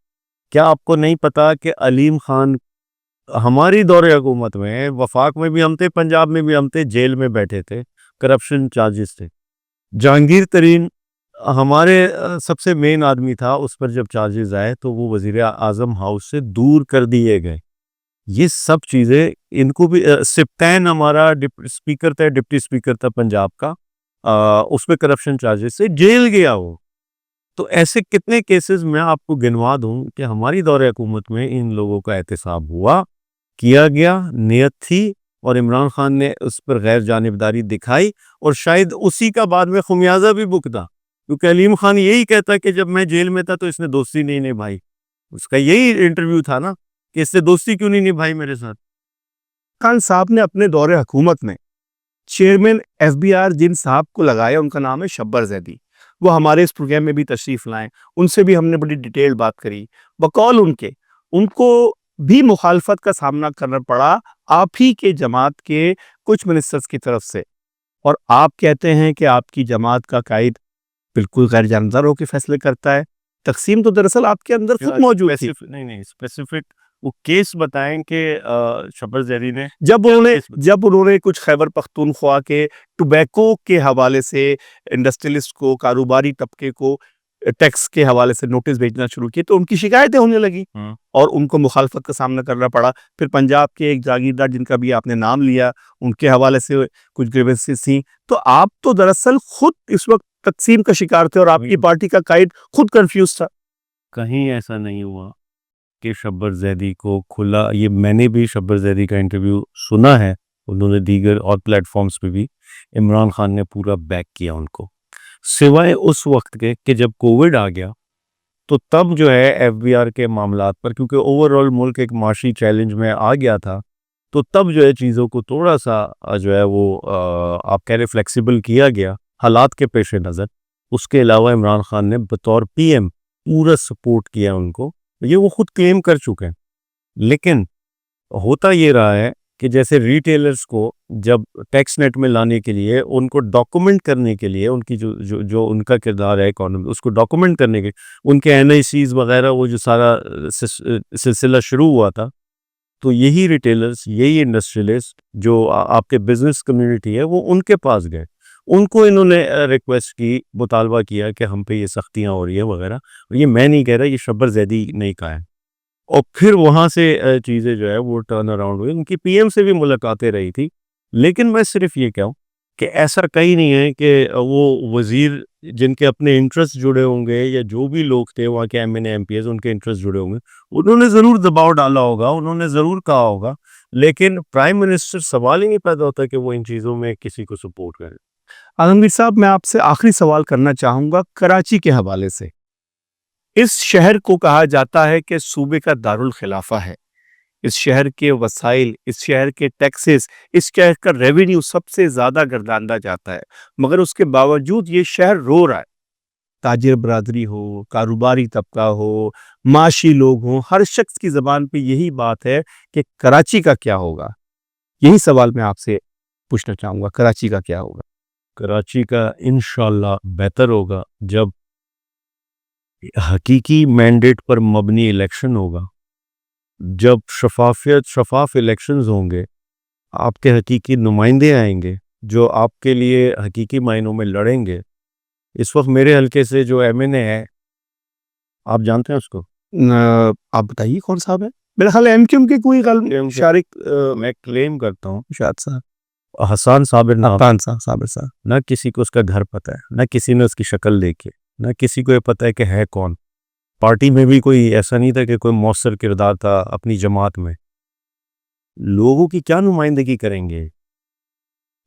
کیا آپ کو نہیں پتا کہ علیم خان ہماری دور حکومت میں، وفاق میں بھی ہم تھے، پنجاب میں بھی ہم تھے، جیل میں بیٹھے تھے، کرپشن چارجز تھے. جہانگیر ترین ہمارے سب سے مین آدمی تھا، اس پر جب چارجز آئے تو وہ وزیر اعظم ہاؤس سے دور کر دیے گئے. یہ سب چیزیں ان کو بھی سپتین ہمارا اسپیکر تھا، ڈپٹی اسپیکر تھا پنجاب کا، اس پہ کرپشن چارجز سے جیل گیا وہ. تو ایسے کتنے کیسز میں آپ کو گنوا دوں کہ ہماری دور حکومت میں ان لوگوں کا احتساب ہوا، کیا گیا، نیت تھی، اور عمران خان نے اس پر غیر جانبداری دکھائی، اور شاید اسی کا بعد میں خمیازہ بھی بھگتا، کیونکہ علیم خان یہی کہتا کہ جب میں جیل میں تھا تو اس نے دوستی نہیں نبھائی. اس کا یہی انٹرویو تھا نا کہ اس سے دوستی کیوں نہیں نبھائی میرے ساتھ. خان صاحب نے اپنے دور حکومت میں چیئرمین ایف بی آر جن صاحب کو لگایا، ان کا نام ہے شبر زیدی. وہ ہمارے اس پروگرام میں بھی تشریف لائیں، ان سے بھی ہم نے بڑی ڈیٹیل بات کری. بقول ان کو بھی مخالفت کا سامنا کرنا پڑا آپ ہی کے جماعت کے کچھ منسٹرز کی طرف سے. اور آپ کہتے ہیں کہ آپ کی جماعت کا قائد بالکل غیر جانبدار ہو کے فیصلے کرتا ہے. تقسیم تو دراصل آپ کے اندر خود موجود تھی. نہیں اسپیسیفک وہ کیس بتائیں کہ شبر زیدی نے جب انہوں نے کچھ خیبر پختونخوا کے ٹوبیکو کے حوالے سے انڈسٹریلسٹ کو، کاروباری طبقے کو ٹیکس کے حوالے سے نوٹس بھیجنا شروع کیے تو ان کی شکایتیں ہونے لگی اور ان کو مخالفت کا سامنا کرنا پڑا. پھر پنجاب کے ایک جاگیردار جن کا بھی آپ نے نام لیا، ان کے حوالے سے کچھ گریونسز تھیں. تو آپ تو دراصل خود اس وقت تقسیم کا شکار تھے اور آپ کی پارٹی کا قائد خود کنفیوز تھا. کہیں ایسا نہیں ہوا کہ شبر زیدی کو کھلا. یہ میں نے بھی شبر زیدی کا انٹرویو سنا ہے، انہوں نے دیگر اور پلیٹ فارمز پہ بھی. عمران خان نے پورا بیک کیا ان کو، سوائے اس وقت کے کہ جب کووڈ آ گیا تو تب جو ہے ایف بی آر کے معاملات پر، کیونکہ اوورآل ملک ایک معاشی چیلنج میں آ گیا تھا، تو تب جو ہے چیزوں کو تھوڑا سا جو ہے وہ آپ کہہ رہے فلیکسیبل کیا گیا حالات کے پیش نظر. اس کے علاوہ عمران خان نے بطور پی ایم پورا سپورٹ کیا ان کو، یہ وہ خود کلیم کر چکے ہیں. لیکن ہوتا یہ رہا ہے کہ جیسے ریٹیلرز کو جب ٹیکس نیٹ میں لانے کے لیے ان کو ڈاکومنٹ کرنے کے لیے ان کی جو ان کا کردار ہے اکانومی، اس کو ڈاکومنٹ کرنے کے ان کے این آئی سیز وغیرہ وہ جو سارا سلسلہ شروع ہوا تھا، تو یہی ریٹیلرز، یہی انڈسٹریلسٹ جو آپ کے بزنس کمیونٹی ہے، وہ ان کے پاس گئے، ان کو انہوں نے ریکویسٹ کی، مطالبہ کیا کہ ہم پہ یہ سختیاں ہو رہی ہیں وغیرہ. یہ میں نہیں کہہ رہا، یہ شبر زیدی نہیں کہا ہے. اور پھر وہاں سے چیزیں جو ہے وہ ٹرن اراؤنڈ ہوئی. ان کی پی ایم سے بھی ملاقاتیں رہی تھی. لیکن میں صرف یہ کہوں کہ ایسا کہیں نہیں ہے کہ وہ وزیر جن کے اپنے انٹرسٹ جڑے ہوں گے یا جو بھی لوگ تھے وہاں کے M N A M P As ان کے انٹرسٹ جڑے ہوں گے، انہوں نے ضرور دباؤ ڈالا ہوگا، انہوں نے ضرور کہا ہوگا. لیکن پرائم منسٹر سوال ہی نہیں پیدا ہوتا کہ وہ ان چیزوں میں کسی کو سپورٹ کرے. عالمگیر صاحب، میں آپ سے آخری سوال کرنا چاہوں گا کراچی کے حوالے سے. اس شہر کو کہا جاتا ہے کہ صوبے کا دارالخلافہ ہے. اس شہر کے وسائل، اس شہر کے ٹیکسز، اس شہر کا ریونیو سب سے زیادہ گرداندہ جاتا ہے، مگر اس کے باوجود یہ شہر رو رہا ہے. تاجر برادری ہو، کاروباری طبقہ ہو، معاشی لوگ ہوں، ہر شخص کی زبان پہ یہی بات ہے کہ کراچی کا کیا ہوگا. یہی سوال میں آپ سے پوچھنا چاہوں گا، کراچی کا کیا ہوگا؟ کراچی کا انشاءاللہ بہتر ہوگا جب حقیقی مینڈیٹ پر مبنی الیکشن ہوگا، جب شفاف الیکشنز ہوں گے، آپ کے حقیقی نمائندے آئیں گے جو آپ کے لیے حقیقی معنوں میں لڑیں گے. اس وقت میرے حلقے سے جو ایم این اے ہے، آپ جانتے ہیں اس کو؟ آپ بتائیے کون صاحب ہے؟ میرا خیال ایم کیو ایم کے کوئی شارک میں کلیم کرتا ہوں شاد صاحب، حسان صابر نام. صابر صاحب. نہ کسی کو اس کا گھر پتہ ہے، نہ کسی نے اس کی شکل دیکھی، نہ کسی کو یہ پتہ ہے کہ ہے کون. پارٹی میں بھی کوئی ایسا نہیں تھا کہ کوئی مؤثر کردار تھا اپنی جماعت میں. لوگوں کی کیا نمائندگی کریں گے؟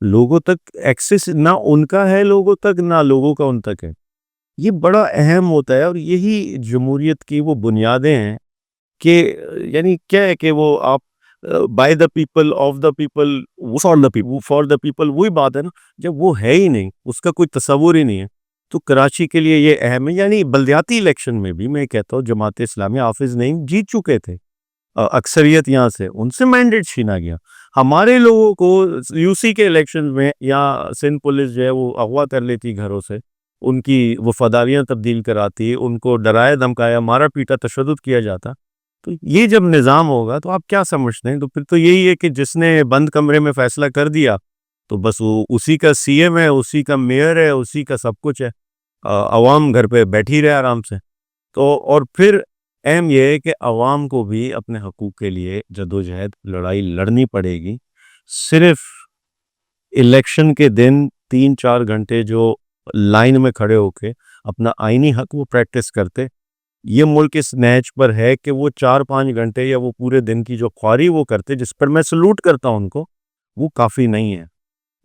لوگوں تک ایکسس نہ ان کا ہے، لوگوں تک نہ لوگوں کا ان تک ہے. یہ بڑا اہم ہوتا ہے، اور یہی جمہوریت کی وہ بنیادیں ہیں کہ یعنی کیا ہے کہ وہ آپ by the people, of the people, for the people, وہی بات ہے نا. جب وہ ہے ہی نہیں، اس کا کوئی تصور ہی نہیں ہے، تو کراچی کے لیے یہ اہم ہے. یعنی بلدیاتی الیکشن میں بھی میں کہتا ہوں جماعت اسلامی حافظ نعیم جیت چکے تھے، اکثریت یہاں سے ان سے مینڈیٹ چھینا گیا. ہمارے لوگوں کو یو سی کے الیکشن میں یا سندھ پولیس جو ہے وہ اغوا کر لیتی گھروں سے، ان کی وفاداریاں تبدیل کراتی، ان کو ڈرایا دھمکایا، مارا پیٹا، تشدد کیا جاتا. تو یہ جب نظام ہوگا تو آپ کیا سمجھتے ہیں؟ تو پھر تو یہی ہے کہ جس نے بند کمرے میں فیصلہ کر دیا تو بس وہ اسی کا سی ایم ہے، اسی کا میئر ہے، اسی کا سب کچھ ہے. عوام گھر پہ بیٹھی رہے آرام سے. تو اور پھر اہم یہ ہے کہ عوام کو بھی اپنے حقوق کے لیے جدوجہد لڑائی لڑنی پڑے گی. صرف الیکشن کے دن 3-4 گھنٹے جو لائن میں کھڑے ہو کے اپنا آئینی حق وہ پریکٹس کرتے، یہ ملک اس نیچ پر ہے کہ وہ 4-5 گھنٹے یا وہ پورے دن کی جو خواری وہ کرتے، جس پر میں سلوٹ کرتا ہوں ان کو، وہ کافی نہیں ہے.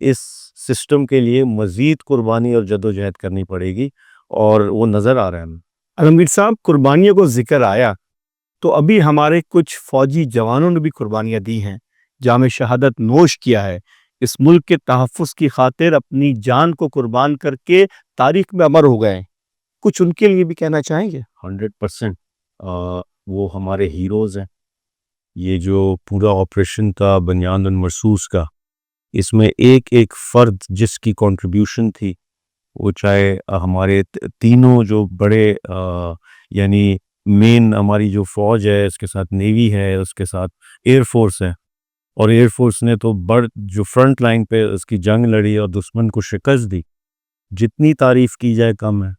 اس سسٹم کے لیے مزید قربانی اور جدوجہد کرنی پڑے گی، اور وہ نظر آ رہا ہے ہمیں. عالمگیر صاحب، قربانیوں کو ذکر آیا تو ابھی ہمارے کچھ فوجی جوانوں نے بھی قربانیاں دی ہیں، جام شہادت نوش کیا ہے، اس ملک کے تحفظ کی خاطر اپنی جان کو قربان کر کے تاریخ میں امر ہو گئے ہیں. کچھ ان کے لیے بھی کہنا چاہیں گے؟ 100% وہ ہمارے ہیروز ہیں. یہ جو پورا آپریشن تھا بنیاد المرصوص کا، اس میں ایک ایک فرد جس کی کنٹریبیوشن تھی، وہ چاہے ہمارے تینوں جو بڑے یعنی مین ہماری جو فوج ہے، اس کے ساتھ نیوی ہے، اس کے ساتھ ایئر فورس ہے، اور ایئر فورس نے تو جو فرنٹ لائن پہ اس کی جنگ لڑی اور دشمن کو شکست دی. جتنی تعریف کی جائے کم ہے،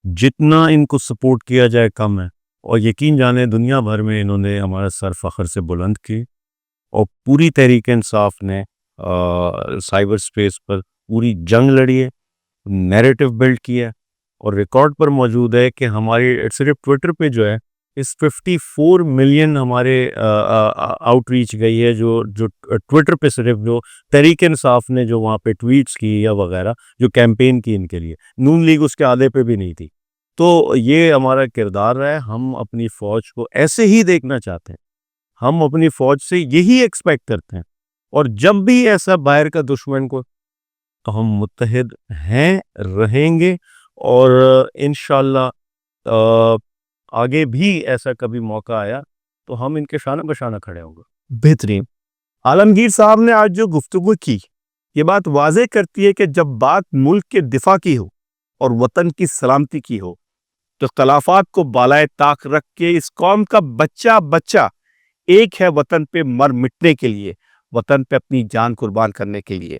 جتنا ان کو سپورٹ کیا جائے کم ہے. اور یقین جانے دنیا بھر میں انہوں نے ہمارا سر فخر سے بلند کی، اور پوری تحریک انصاف نے سائبر سپیس پر پوری جنگ لڑی ہے، نیریٹو بلڈ کیا ہے، اور ریکارڈ پر موجود ہے کہ ہماری صرف ٹویٹر پہ جو ہے اس 54 ملین ہمارے آؤٹ ریچ گئی ہے، جو ٹویٹر پہ صرف جو تحریک انصاف نے جو وہاں پہ ٹویٹس کی یا وغیرہ جو کیمپین کی ان کے لیے. نون لیگ اس کے آدھے پہ بھی نہیں تھی. تو یہ ہمارا کردار ہے. ہم اپنی فوج کو ایسے ہی دیکھنا چاہتے ہیں، ہم اپنی فوج سے یہی ایکسپیکٹ کرتے ہیں، اور جب بھی ایسا باہر کا دشمن کو، تو ہم متحد ہیں، رہیں گے، اور انشاءاللہ آگے بھی ایسا کبھی موقع آیا تو ہم ان کے شانہ بشانہ کھڑے ہوں گے. بہترین. عالمگیر صاحب نے آج جو گفتگو کی، یہ بات واضح کرتی ہے کہ جب بات ملک کے دفاع کی ہو اور وطن کی سلامتی کی ہو، تو اختلافات کو بالائے طاق رکھ کے اس قوم کا بچہ ایک ہے وطن پہ مر مٹنے کے لیے، وطن پہ اپنی جان قربان کرنے کے لیے.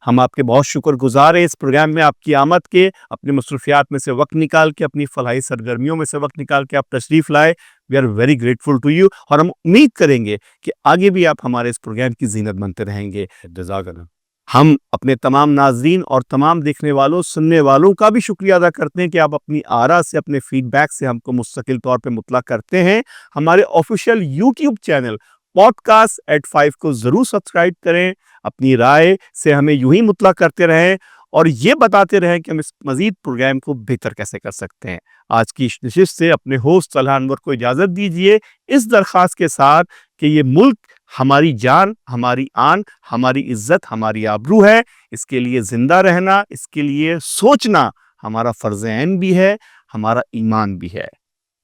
ہم آپ کے بہت شکر گزار ہیں اس پروگرام میں آپ کی آمد کے، اپنی مصروفیات میں سے وقت نکال کے، اپنی فلاحی سرگرمیوں میں سے وقت نکال کے آپ تشریف لائے. We are very grateful to you, اور ہم امید کریں گے کہ آگے بھی آپ ہمارے اس پروگرام کی زینت بنتے رہیں گے. جزاک اللہ. ہم اپنے تمام ناظرین اور تمام دیکھنے والوں، سننے والوں کا بھی شکریہ ادا کرتے ہیں کہ آپ اپنی آراء سے، اپنے فیڈ بیک سے ہم کو مستقل طور پہ مطلع کرتے ہیں. ہمارے official YouTube channel podcast at 5 کو ضرور سبسکرائب کریں. اپنی رائے سے ہمیں یوں ہی مطلع کرتے رہیں، اور یہ بتاتے رہیں کہ ہم اس مزید پروگرام کو بہتر کیسے کر سکتے ہیں. آج کی نشست سے اپنے ہوسٹ طلحہ انور کو اجازت دیجیے، اس درخواست کے ساتھ کہ یہ ملک ہماری جان، ہماری آن، ہماری عزت، ہماری آبرو ہے. اس کے لیے زندہ رہنا، اس کے لیے سوچنا ہمارا فرض عین بھی ہے، ہمارا ایمان بھی ہے.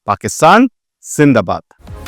پاکستان زندہ باد.